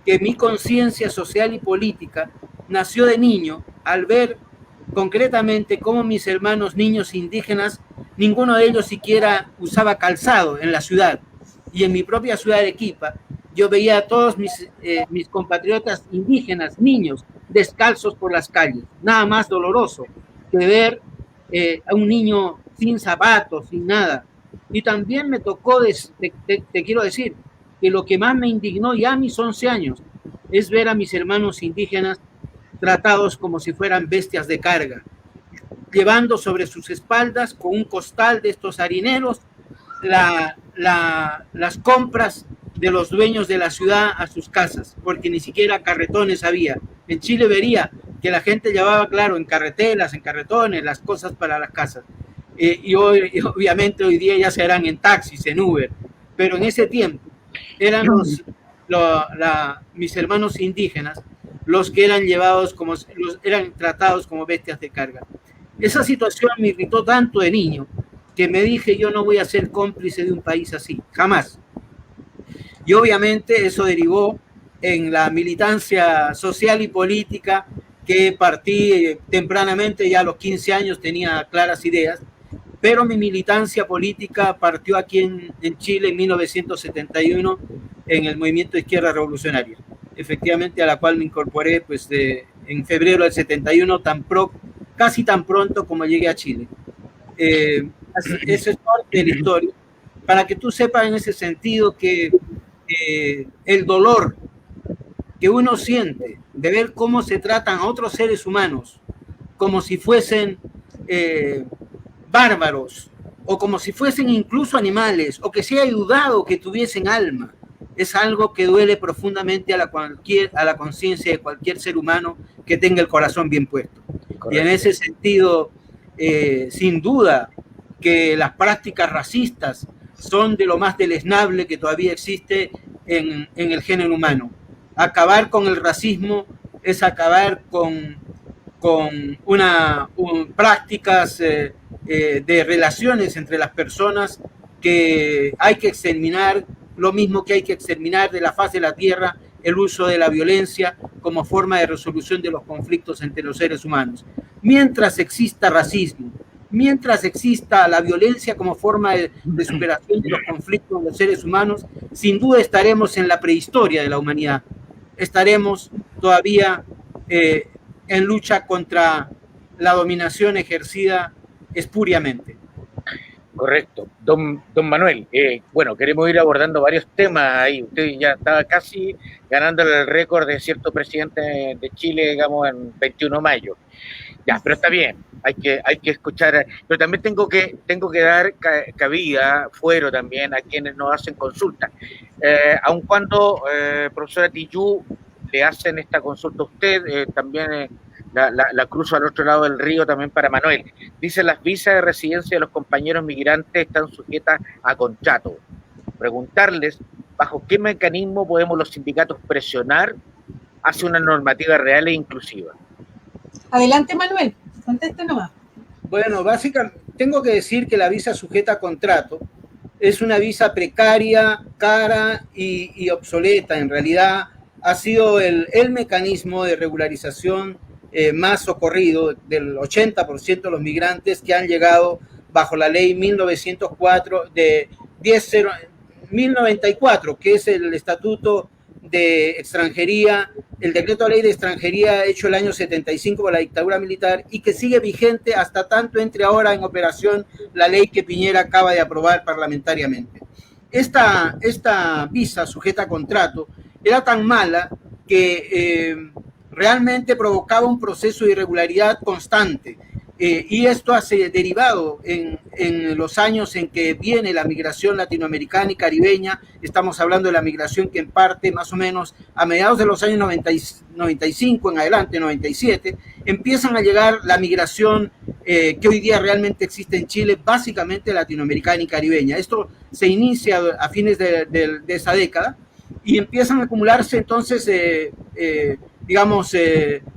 que mi conciencia social y política nació de niño al ver concretamente cómo mis hermanos niños indígenas, ninguno de ellos siquiera usaba calzado en la ciudad. Y en mi propia ciudad de Arequipa, yo veía a todos mis compatriotas indígenas, niños, descalzos por las calles. Nada más doloroso que ver a un niño sin zapatos, sin nada. Y también me tocó, te quiero decir, que lo que más me indignó ya a mis 11 años es ver a mis hermanos indígenas tratados como si fueran bestias de carga, llevando sobre sus espaldas con un costal de estos harineros las compras de los dueños de la ciudad a sus casas, porque ni siquiera carretones había. En Chile vería que la gente llevaba, claro, en carretelas, en carretones, las cosas para las casas. Y obviamente hoy día ya se harán en taxis, en Uber, pero en ese tiempo eran mis hermanos indígenas los que eran eran tratados como bestias de carga. Esa situación me irritó tanto de niño que me dije, yo no voy a ser cómplice de un país así, jamás. Y obviamente eso derivó en la militancia social y política, que partí tempranamente, ya a los 15 años tenía claras ideas, pero mi militancia política partió aquí en Chile en 1971 en el Movimiento de Izquierda Revolucionaria, efectivamente, a la cual me incorporé pues en febrero del 71, casi tan pronto como llegué a Chile. Eso es parte de la historia, para que tú sepas en ese sentido que el dolor que uno siente de ver cómo se tratan a otros seres humanos como si fuesen bárbaros, o como si fuesen incluso animales, o que se haya dudado que tuviesen alma, es algo que duele profundamente a la conciencia de cualquier ser humano que tenga el corazón bien puesto. Correcto. Y en ese sentido, sin duda, que las prácticas racistas son de lo más deleznable que todavía existe en el género humano. Acabar con el racismo es acabar con prácticas de relaciones entre las personas que hay que exterminar, lo mismo que hay que exterminar de la faz de la tierra el uso de la violencia como forma de resolución de los conflictos entre los seres humanos. Mientras exista racismo, mientras exista la violencia como forma de superación de los conflictos de los seres humanos, sin duda estaremos en la prehistoria de la humanidad. Estaremos todavía en lucha contra la dominación ejercida espuriamente. Correcto. Don Manuel, bueno, queremos ir abordando varios temas ahí. Usted ya estaba casi ganando el récord de cierto presidente de Chile, digamos, en 21 de mayo. Ya, pero está bien, hay que escuchar, pero también tengo que dar cabida, fuero también, a quienes nos hacen consultas. Aun cuando, profesora Tillú, le hacen esta consulta a usted, también la cruzo al otro lado del río también para Manuel. Dice, las visas de residencia de los compañeros migrantes están sujetas a contrato. Preguntarles, ¿bajo qué mecanismo podemos los sindicatos presionar hacia una normativa real e inclusiva? Adelante, Manuel, conteste nomás. Bueno, básicamente, tengo que decir que la visa sujeta a contrato es una visa precaria, cara y obsoleta. En realidad, ha sido el mecanismo de regularización más socorrido del 80% de los migrantes que han llegado bajo la ley 1904 de 1094, que es el estatuto de extranjería, el decreto de ley de extranjería hecho el año 75 por la dictadura militar y que sigue vigente hasta tanto entre ahora en operación la ley que Piñera acaba de aprobar parlamentariamente. Esta visa sujeta a contrato era tan mala que realmente provocaba un proceso de irregularidad constante. Y esto ha derivado en los años en que viene la migración latinoamericana y caribeña. Estamos hablando de la migración que en parte, más o menos, a mediados de los años 95 en adelante, 97, empiezan a llegar la migración que hoy día realmente existe en Chile, básicamente latinoamericana y caribeña. Esto se inicia a fines de esa década y empiezan a acumularse entonces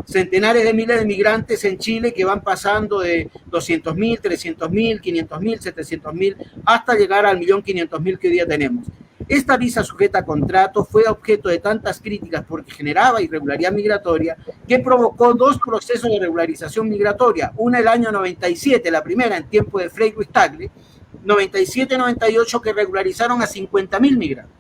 centenares de miles de migrantes en Chile que van pasando de 200.000, 300.000, 500.000, 700.000, hasta llegar al 1.500.000 que hoy día tenemos. Esta visa sujeta a contrato fue objeto de tantas críticas porque generaba irregularidad migratoria que provocó dos procesos de regularización migratoria. Una el año 97, la primera en tiempo de Frei Ruiz Tagle, 97-98 que regularizaron a 50.000 migrantes.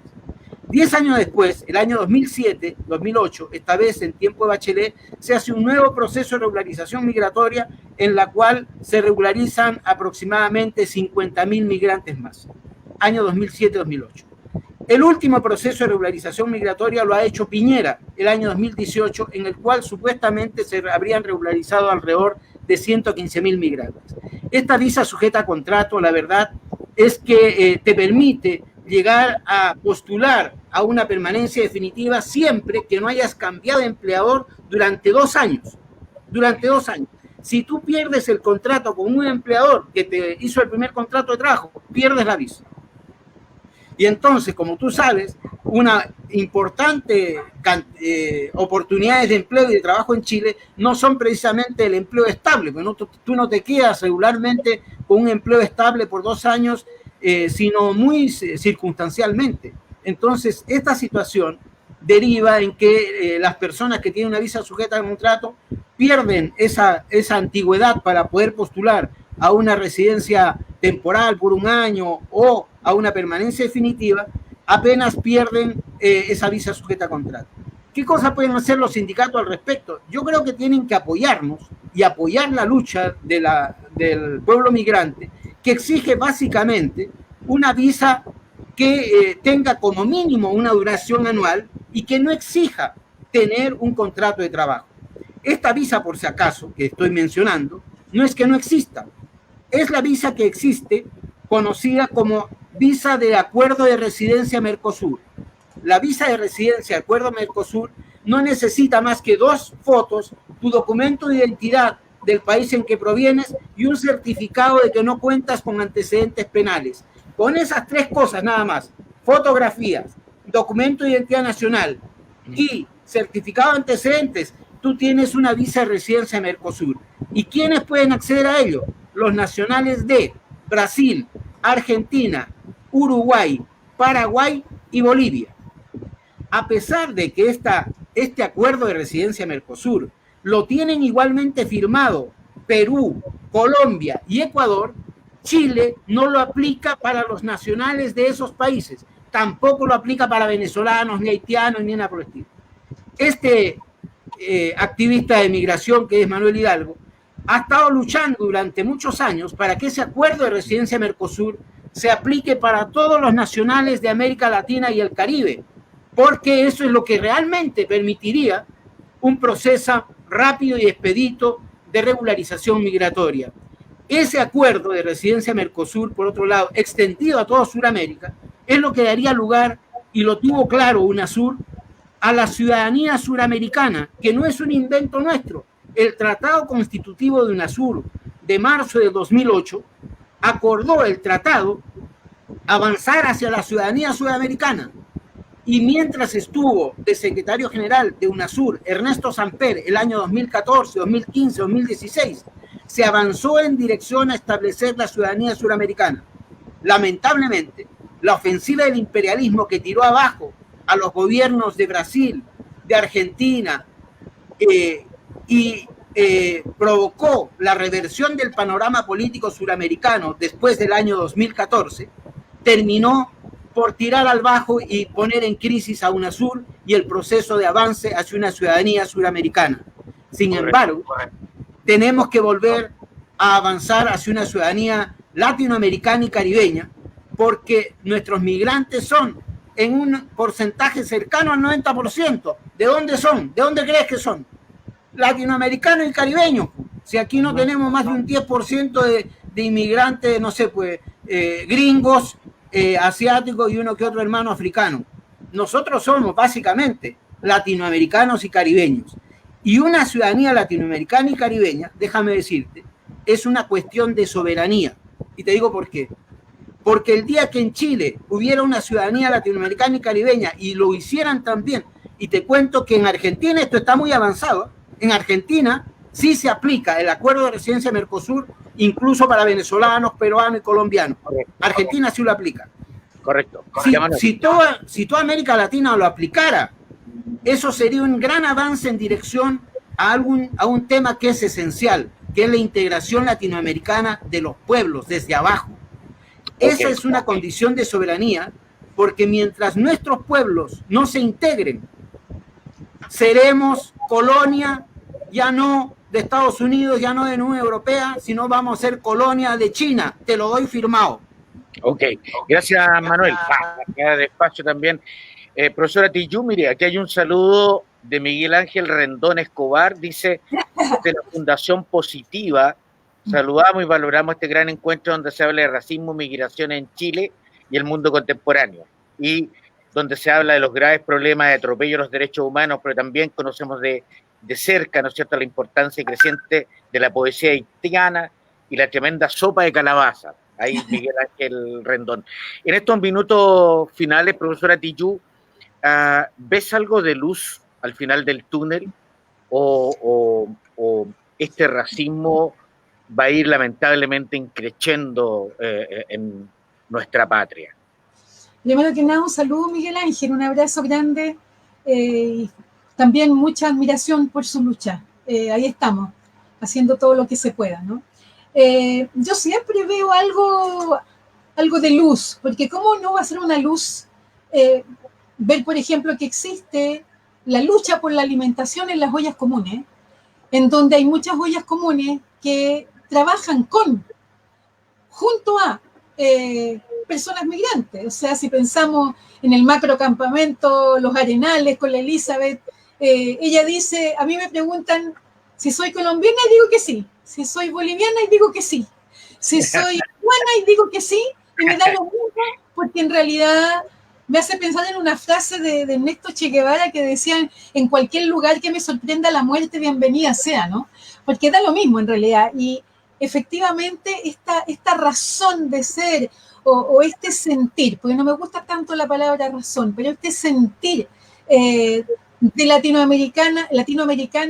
10 años después, el año 2007-2008, esta vez en tiempo de Bachelet, se hace un nuevo proceso de regularización migratoria en la cual se regularizan aproximadamente 50.000 migrantes más. Año 2007-2008. El último proceso de regularización migratoria lo ha hecho Piñera el año 2018, en el cual supuestamente se habrían regularizado alrededor de 115.000 migrantes. Esta visa sujeta a contrato, la verdad, es que te permite llegar a postular a una permanencia definitiva siempre que no hayas cambiado de empleador durante 2 años. Durante 2 años. Si tú pierdes el contrato con un empleador que te hizo el primer contrato de trabajo, pierdes la visa. Y entonces, como tú sabes, una importante oportunidades de empleo y de trabajo en Chile no son precisamente el empleo estable, porque tú no te quedas regularmente con un empleo estable por 2 años, sino muy circunstancialmente. Entonces, esta situación deriva en que las personas que tienen una visa sujeta a contrato pierden esa antigüedad para poder postular a una residencia temporal por 1 año o a una permanencia definitiva, apenas pierden esa visa sujeta a contrato. ¿Qué cosas pueden hacer los sindicatos al respecto? Yo creo que tienen que apoyarnos y apoyar la lucha del pueblo migrante, que exige básicamente una visa que tenga como mínimo una duración anual y que no exija tener un contrato de trabajo. Esta visa, por si acaso, que estoy mencionando, no es que no exista, es la visa que existe, conocida como visa de acuerdo de residencia Mercosur. La visa de residencia de acuerdo Mercosur no necesita más que 2 fotos, tu documento de identidad del país en que provienes y un certificado de que no cuentas con antecedentes penales. Con esas 3 cosas nada más, fotografías, documento de identidad nacional y certificado de antecedentes, tú tienes una visa de residencia Mercosur. ¿Y quiénes pueden acceder a ello? Los nacionales de Brasil, Argentina, Uruguay, Paraguay y Bolivia. A pesar de que este acuerdo de residencia Mercosur lo tienen igualmente firmado Perú, Colombia y Ecuador, Chile no lo aplica para los nacionales de esos países, tampoco lo aplica para venezolanos, ni haitianos, ni nada por el estilo. Este activista de migración, que es Manuel Hidalgo, ha estado luchando durante muchos años para que ese acuerdo de residencia Mercosur se aplique para todos los nacionales de América Latina y el Caribe, porque eso es lo que realmente permitiría un proceso rápido y expedito de regularización migratoria. Ese acuerdo de residencia Mercosur, por otro lado, extendido a toda Sudamérica, es lo que daría lugar, y lo tuvo claro UNASUR, a la ciudadanía suramericana, que no es un invento nuestro, el Tratado Constitutivo de UNASUR de marzo de 2008 acordó el tratado avanzar hacia la ciudadanía sudamericana. Y mientras estuvo de secretario general de UNASUR Ernesto Samper el año 2014, 2015, 2016, se avanzó en dirección a establecer la ciudadanía suramericana. Lamentablemente, la ofensiva del imperialismo que tiró abajo a los gobiernos de Brasil, de Argentina, provocó la reversión del panorama político suramericano después del año 2014, terminó por tirar al bajo y poner en crisis a UNASUR y el proceso de avance hacia una ciudadanía suramericana. Sin embargo, tenemos que volver a avanzar hacia una ciudadanía latinoamericana y caribeña, porque nuestros migrantes son en un porcentaje cercano al 90%. ¿De dónde son? ¿De dónde crees que son? Latinoamericanos y caribeños. Si aquí no tenemos más de un 10% de inmigrantes, no sé, pues, gringos, asiáticos y uno que otro hermano africano. Nosotros somos básicamente latinoamericanos y caribeños. Y una ciudadanía latinoamericana y caribeña, déjame decirte, es una cuestión de soberanía. Y te digo por qué. Porque el día que en Chile hubiera una ciudadanía latinoamericana y caribeña y lo hicieran también, y te cuento que en Argentina esto está muy avanzado, en Argentina sí se aplica el acuerdo de residencia Mercosur, incluso para venezolanos, peruanos y colombianos. Argentina sí lo aplica. Correcto. Si toda América Latina lo aplicara, eso sería un gran avance en dirección a un tema que es esencial, que es la integración latinoamericana de los pueblos desde abajo. Esa es una condición de soberanía, porque mientras nuestros pueblos no se integren, seremos colonia ya no de Estados Unidos, ya no de Unión Europea, sino vamos a ser colonia de China. Te lo doy firmado. Ok, gracias Manuel. Queda despacio también. Profesora Tijoux, mire, aquí hay un saludo de Miguel Ángel Rendón Escobar, dice, de la Fundación Positiva, saludamos y valoramos este gran encuentro donde se habla de racismo, migración en Chile y el mundo contemporáneo, y donde se habla de los graves problemas de atropello a los derechos humanos, pero también conocemos de cerca, ¿no es cierto?, la importancia creciente de la poesía haitiana y la tremenda sopa de calabaza. Ahí Miguel Ángel Rendón. En estos minutos finales, profesora Tijoux, ¿ves algo de luz al final del túnel o este racismo va a ir lamentablemente increciendo en nuestra patria? Primero que nada, un saludo, Miguel Ángel, un abrazo grande y también mucha admiración por su lucha. Ahí estamos, haciendo todo lo que se pueda, ¿no? Yo siempre veo algo de luz, porque ¿cómo no va a ser una luz ver, por ejemplo, que existe la lucha por la alimentación en las ollas comunes, en donde hay muchas ollas comunes que trabajan junto a personas migrantes? O sea, si pensamos en el macrocampamento Los Arenales con la Elizabeth, ella dice, a mí me preguntan si soy colombiana y digo que sí, si soy boliviana y digo que sí, si soy cubana y digo que sí, y me da lo mismo, porque en realidad me hace pensar en una frase de Ernesto Che Guevara que decían, en cualquier lugar que me sorprenda la muerte, bienvenida sea, ¿no? Porque da lo mismo en realidad, y efectivamente esta razón de ser o este sentir, porque no me gusta tanto la palabra razón, pero este sentir de latinoamericano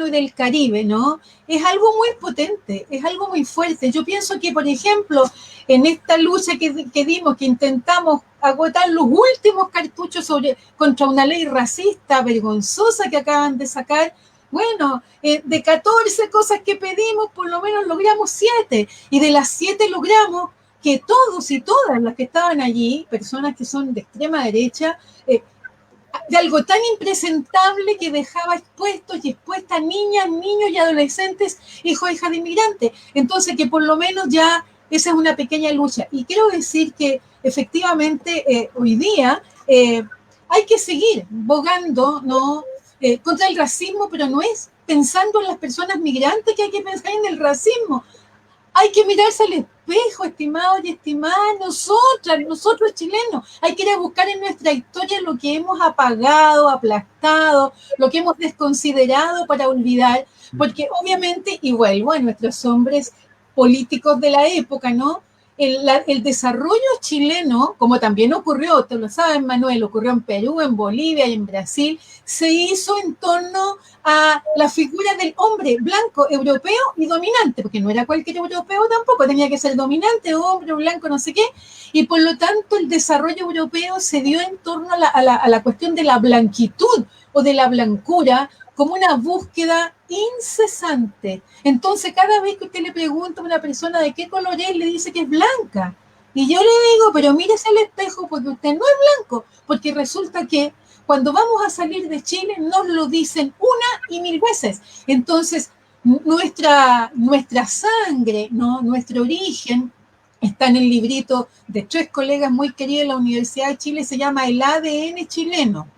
y del Caribe, ¿no? Es algo muy potente, es algo muy fuerte. Yo pienso que, por ejemplo, en esta lucha que dimos, que intentamos agotar los últimos cartuchos contra una ley racista vergonzosa que acaban de sacar, bueno, de 14 cosas que pedimos, por lo menos logramos 7, y de las 7 logramos que todos y todas las que estaban allí, personas que son de extrema derecha, de algo tan impresentable que dejaba expuestos y expuestas niñas, niños y adolescentes, hijos e hijas de inmigrantes. Entonces, que por lo menos ya esa es una pequeña lucha. Y quiero decir que efectivamente hoy día hay que seguir bogando, ¿no? Contra el racismo, pero no es pensando en las personas migrantes que hay que pensar en el racismo. Hay que mirarse al espejo, estimados y estimadas, nosotros chilenos. Hay que ir a buscar en nuestra historia lo que hemos apagado, aplastado, lo que hemos desconsiderado para olvidar, porque obviamente, y vuelvo a nuestros hombres políticos de la época, ¿no? El desarrollo chileno, como también ocurrió, te lo sabes, Manuel, ocurrió en Perú, en Bolivia y en Brasil, se hizo en torno a la figura del hombre blanco, europeo y dominante, porque no era cualquier europeo tampoco, tenía que ser dominante, hombre, blanco, no sé qué, y por lo tanto el desarrollo europeo se dio en torno a la cuestión de la blanquitud o de la blancura, como una búsqueda incesante. Entonces, cada vez que usted le pregunta a una persona de qué color es, le dice que es blanca. Y yo le digo, pero mírese al espejo porque usted no es blanco, porque resulta que cuando vamos a salir de Chile nos lo dicen una y mil veces. Entonces, nuestra sangre, ¿no? Nuestro origen está en el librito de 3 colegas muy queridos de la Universidad de Chile, se llama El ADN chileno.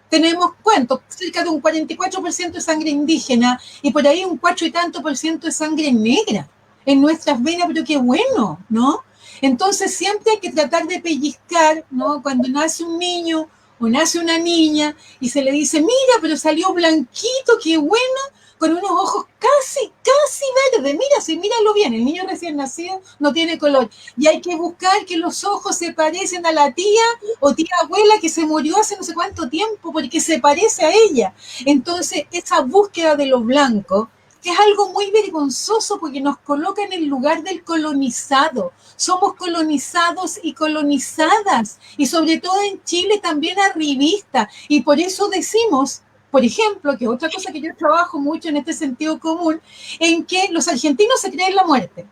Tenemos, ¿cuánto? Cerca de un 44% de sangre indígena y por ahí un 4 y tanto por ciento de sangre negra en nuestras venas, pero qué bueno, ¿no? Entonces siempre hay que tratar de pellizcar, ¿no? Cuando nace un niño o nace una niña y se le dice, mira, pero salió blanquito, qué bueno, con unos ojos casi verdes, mira, sí, míralo bien, el niño recién nacido no tiene color. Y hay que buscar que los ojos se parecen a la tía o tía abuela que se murió hace no sé cuánto tiempo porque se parece a ella. Entonces, esa búsqueda de lo blanco, que es algo muy vergonzoso porque nos coloca en el lugar del colonizado. Somos colonizados y colonizadas, y sobre todo en Chile también arribista, y por eso decimos, por ejemplo, que otra cosa que yo trabajo mucho en este sentido común, en que los argentinos se creen la muerte.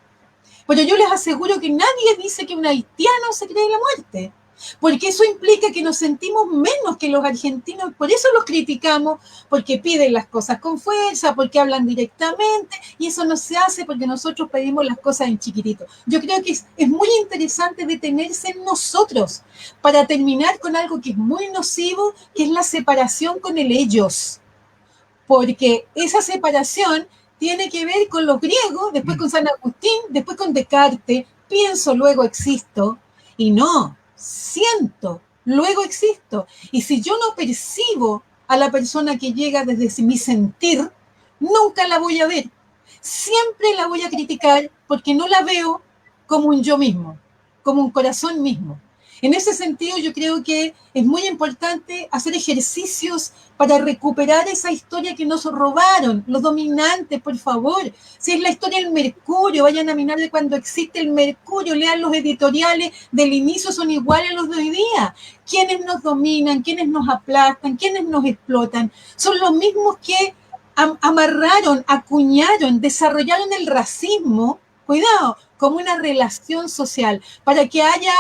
Pero yo les aseguro que nadie dice que un haitiano se cree la muerte, porque eso implica que nos sentimos menos que los argentinos, por eso los criticamos, porque piden las cosas con fuerza, porque hablan directamente, y eso no se hace porque nosotros pedimos las cosas en chiquitito. Yo creo que es muy interesante detenerse en nosotros para terminar con algo que es muy nocivo, que es la separación con el ellos, porque esa separación tiene que ver con los griegos, después con San Agustín, después con Descartes, pienso, luego existo, y no, siento, luego existo. Y si yo no percibo a la persona que llega desde mi sentir, nunca la voy a ver. Siempre la voy a criticar porque no la veo como un yo mismo, como un corazón mismo. En ese sentido, yo creo que es muy importante hacer ejercicios para recuperar esa historia que nos robaron, los dominantes, por favor. Si es la historia del mercurio, vayan a mirar de cuando existe el mercurio, lean los editoriales del inicio, son iguales a los de hoy día. ¿Quiénes nos dominan? ¿Quiénes nos aplastan? ¿Quiénes nos explotan? Son los mismos que amarraron, acuñaron, desarrollaron el racismo, cuidado, como una relación social, para que haya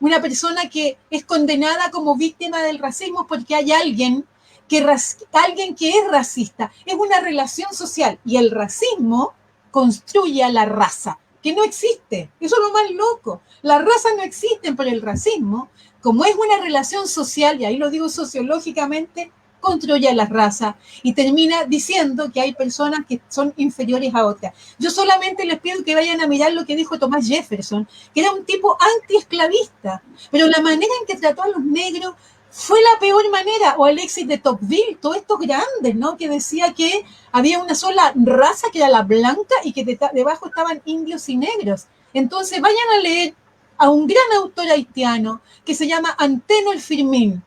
una persona que es condenada como víctima del racismo porque hay alguien que es racista. Es una relación social y el racismo construye a la raza, que no existe. Eso es lo más loco. Las razas no existen, pero el racismo, como es una relación social, y ahí lo digo sociológicamente, construye a las razas y termina diciendo que hay personas que son inferiores a otras. Yo solamente les pido que vayan a mirar lo que dijo Thomas Jefferson, que era un tipo antiesclavista, pero la manera en que trató a los negros fue la peor manera, o Alexis de Tocqueville, todos estos grandes, ¿no? Que decía que había una sola raza que era la blanca y que debajo estaban indios y negros. Entonces vayan a leer a un gran autor haitiano que se llama Antenor Firmin.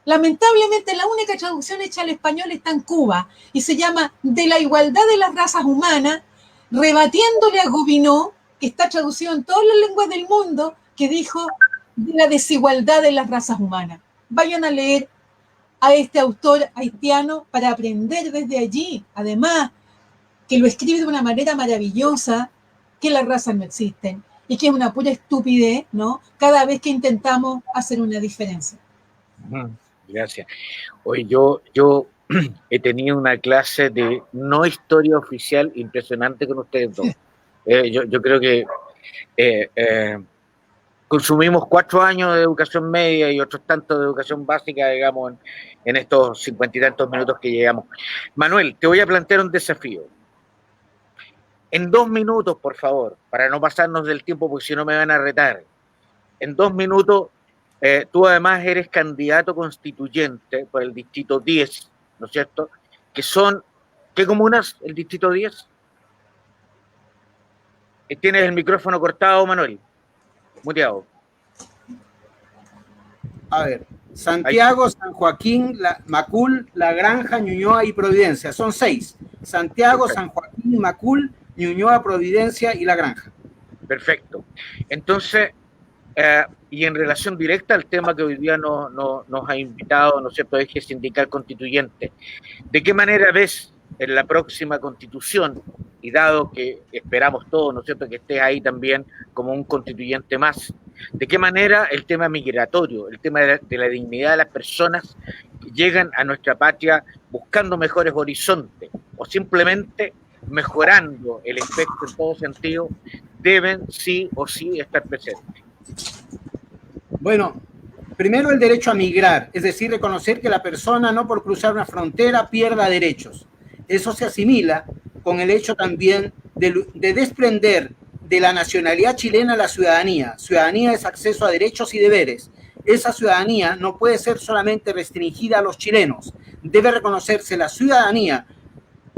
Lamentablemente la única traducción hecha al español está en Cuba y se llama De la igualdad de las razas humanas, rebatiéndole a Gobineau, que está traducido en todas las lenguas del mundo, que dijo de la desigualdad de las razas humanas. Vayan a leer a este autor haitiano para aprender desde allí, además que lo escribe de una manera maravillosa, que las razas no existen y que es una pura estupidez, ¿no? Cada vez que intentamos hacer una diferencia. Gracias. Hoy yo he tenido una clase de no historia oficial impresionante con ustedes dos. Yo creo que consumimos 4 años de educación media y otros tantos de educación básica, digamos, en estos 50 y tantos minutos que llegamos. Manuel, te voy a plantear un desafío. En 2 minutos, por favor, para no pasarnos del tiempo, porque si no me van a retar. En 2 minutos, tú además eres candidato constituyente por el distrito 10, ¿no es cierto? Que son, ¿qué comunas el distrito 10? Tienes el micrófono cortado, Manuel. Muteado. A ver, Santiago, San Joaquín, Macul, La Granja, Ñuñoa y Providencia. Son 6. Santiago, Perfecto. San Joaquín, Macul, Ñuñoa, Providencia y La Granja. Perfecto. Entonces, y en relación directa al tema que hoy día nos ha invitado, ¿no es cierto?, Eje Sindical Constituyente, ¿de qué manera ves en la próxima constitución, y dado que esperamos todos, ¿no es cierto?, que estés ahí también como un constituyente más, de qué manera el tema migratorio, el tema de la dignidad de las personas que llegan a nuestra patria buscando mejores horizontes o simplemente mejorando el efecto en todo sentido, deben sí o sí estar presentes? Bueno, primero el derecho a migrar, es decir, reconocer que la persona no por cruzar una frontera pierda derechos. Eso se asimila con el hecho también de desprender de la nacionalidad chilena la ciudadanía. Ciudadanía es acceso a derechos y deberes. Esa ciudadanía no puede ser solamente restringida a los chilenos. Debe reconocerse la ciudadanía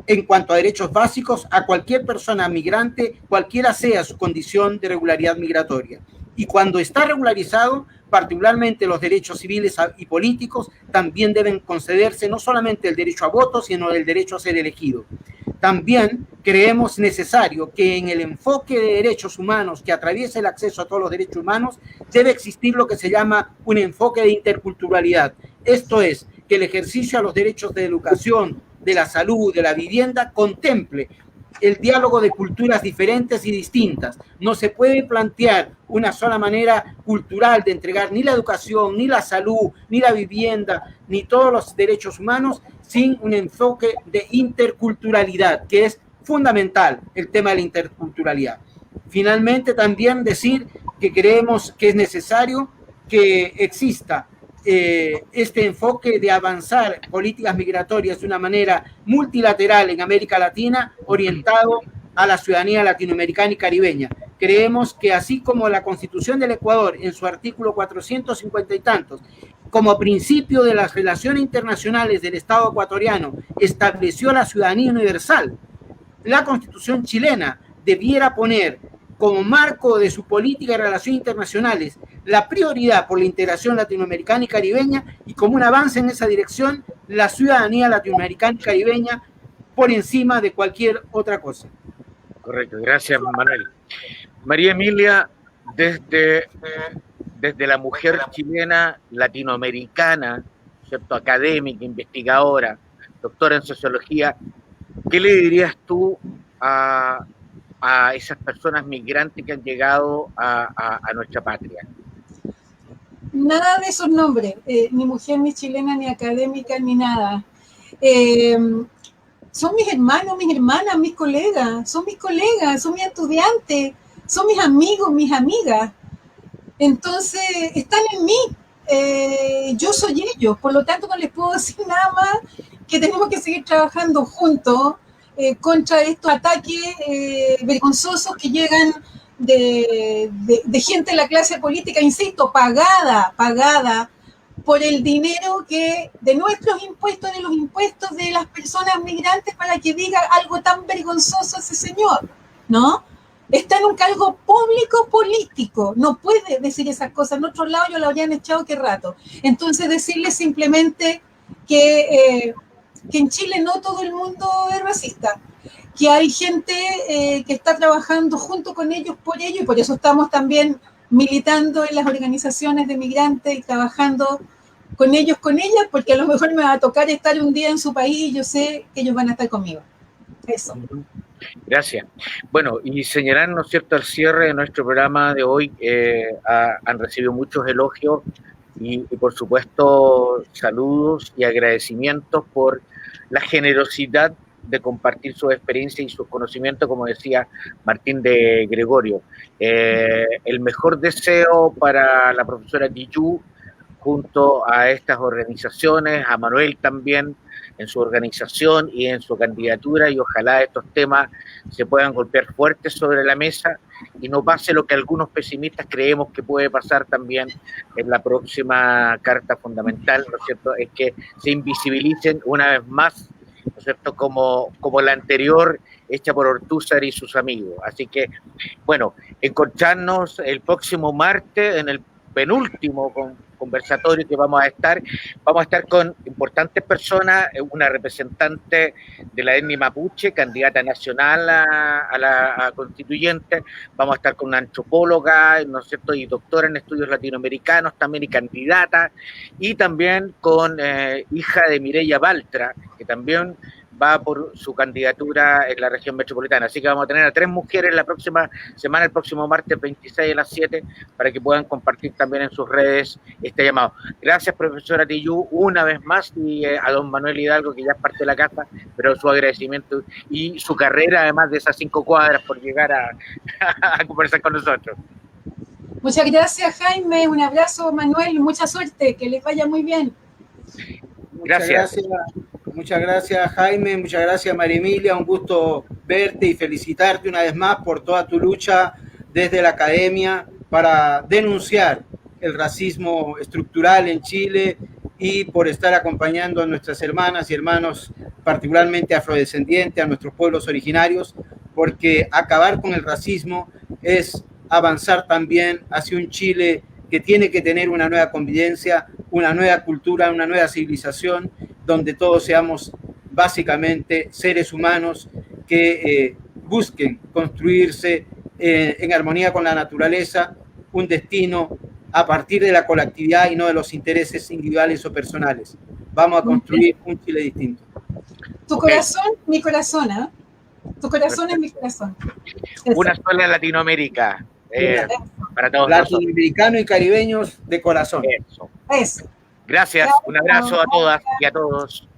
en cuanto a derechos básicos a cualquier persona migrante, cualquiera sea su condición de regularidad migratoria. Y cuando está regularizado, particularmente los derechos civiles y políticos, también deben concederse no solamente el derecho a voto, sino el derecho a ser elegido. También creemos necesario que en el enfoque de derechos humanos que atraviesa el acceso a todos los derechos humanos, debe existir lo que se llama un enfoque de interculturalidad. Esto es, que el ejercicio a los derechos de educación, de la salud, de la vivienda, contemple el diálogo de culturas diferentes y distintas. No se puede plantear una sola manera cultural de entregar ni la educación, ni la salud, ni la vivienda, ni todos los derechos humanos sin un enfoque de interculturalidad, que es fundamental el tema de la interculturalidad. Finalmente, también decir que creemos que es necesario que exista este enfoque de avanzar políticas migratorias de una manera multilateral en América Latina, orientado a la ciudadanía latinoamericana y caribeña. Creemos que así como la Constitución del Ecuador, en su artículo 450 y tantos, como principio de las relaciones internacionales del Estado ecuatoriano, estableció la ciudadanía universal, la Constitución chilena debiera poner como marco de su política de relaciones internacionales la prioridad por la integración latinoamericana y caribeña, y como un avance en esa dirección, la ciudadanía latinoamericana y caribeña por encima de cualquier otra cosa. Correcto, gracias, Manuel. María Emilia, desde la mujer chilena, latinoamericana, ¿cierto?, académica, investigadora, doctora en sociología, ¿qué le dirías tú a esas personas migrantes que han llegado a nuestra patria? Nada de esos nombres, ni mujer, ni chilena, ni académica, ni nada. Son mis hermanos, mis hermanas, mis colegas, son mis estudiantes, son mis amigos, mis amigas. Entonces, están en mí. Yo soy ellos, por lo tanto no les puedo decir nada más que tenemos que seguir trabajando juntos contra estos ataques vergonzosos que llegan de gente de la clase política, insisto, pagada por el dinero que de nuestros impuestos, de los impuestos de las personas migrantes, para que diga algo tan vergonzoso ese señor, ¿no? Está en un cargo público político, no puede decir esas cosas. En otro lado yo lo habrían echado qué rato. Entonces decirle simplemente que en Chile no todo el mundo es racista, que hay gente que está trabajando junto con ellos por ello, y por eso estamos también militando en las organizaciones de migrantes y trabajando con ellos, con ellas, porque a lo mejor me va a tocar estar un día en su país y yo sé que ellos van a estar conmigo. Eso. Gracias. Bueno, y señalar, ¿no es cierto?, al cierre de nuestro programa de hoy, han recibido muchos elogios y por supuesto saludos y agradecimientos por la generosidad de compartir sus experiencias y sus conocimientos, como decía Martín de Gregorio. El mejor deseo para la profesora Guillú, junto a estas organizaciones, a Manuel también en su organización y en su candidatura, y ojalá estos temas se puedan golpear fuertes sobre la mesa y no pase lo que algunos pesimistas creemos que puede pasar también en la próxima Carta Fundamental, ¿no es cierto? Es que se invisibilicen una vez más, ¿no es cierto?, como la anterior hecha por Ortúzar y sus amigos. Así que, bueno, encontrarnos el próximo martes en el penúltimo conversatorio que vamos a estar con importantes personas, una representante de la etnia mapuche, candidata nacional a la constituyente, vamos a estar con una antropóloga, ¿no es cierto?, y doctora en estudios latinoamericanos también, y candidata, y también con hija de Mireya Baltra, que también va por su candidatura en la región metropolitana. Así que vamos a tener a 3 mujeres la próxima semana, el próximo martes 26 a las 7, para que puedan compartir también en sus redes este llamado. Gracias, profesora Tillú, una vez más, y a don Manuel Hidalgo, que ya es parte de la casa, pero su agradecimiento y su carrera, además de esas 5 cuadras, por llegar a conversar con nosotros. Muchas gracias, Jaime. Un abrazo, Manuel. Mucha suerte. Que les vaya muy bien. Gracias. Muchas gracias, Jaime. Muchas gracias, María Emilia. Un gusto verte y felicitarte una vez más por toda tu lucha desde la academia para denunciar el racismo estructural en Chile y por estar acompañando a nuestras hermanas y hermanos, particularmente afrodescendientes, a nuestros pueblos originarios, porque acabar con el racismo es avanzar también hacia un Chile que tiene que tener una nueva convivencia, una nueva cultura, una nueva civilización, donde todos seamos básicamente seres humanos que busquen construirse en armonía con la naturaleza, un destino a partir de la colectividad y no de los intereses individuales o personales. Vamos a construir un Chile distinto. Tu corazón, mi corazón, ¿eh? Tu corazón es mi corazón. Eso. Una sola Latinoamérica. Para todos latinoamericanos y caribeños de corazón. Eso. Gracias, un abrazo a todas y a todos.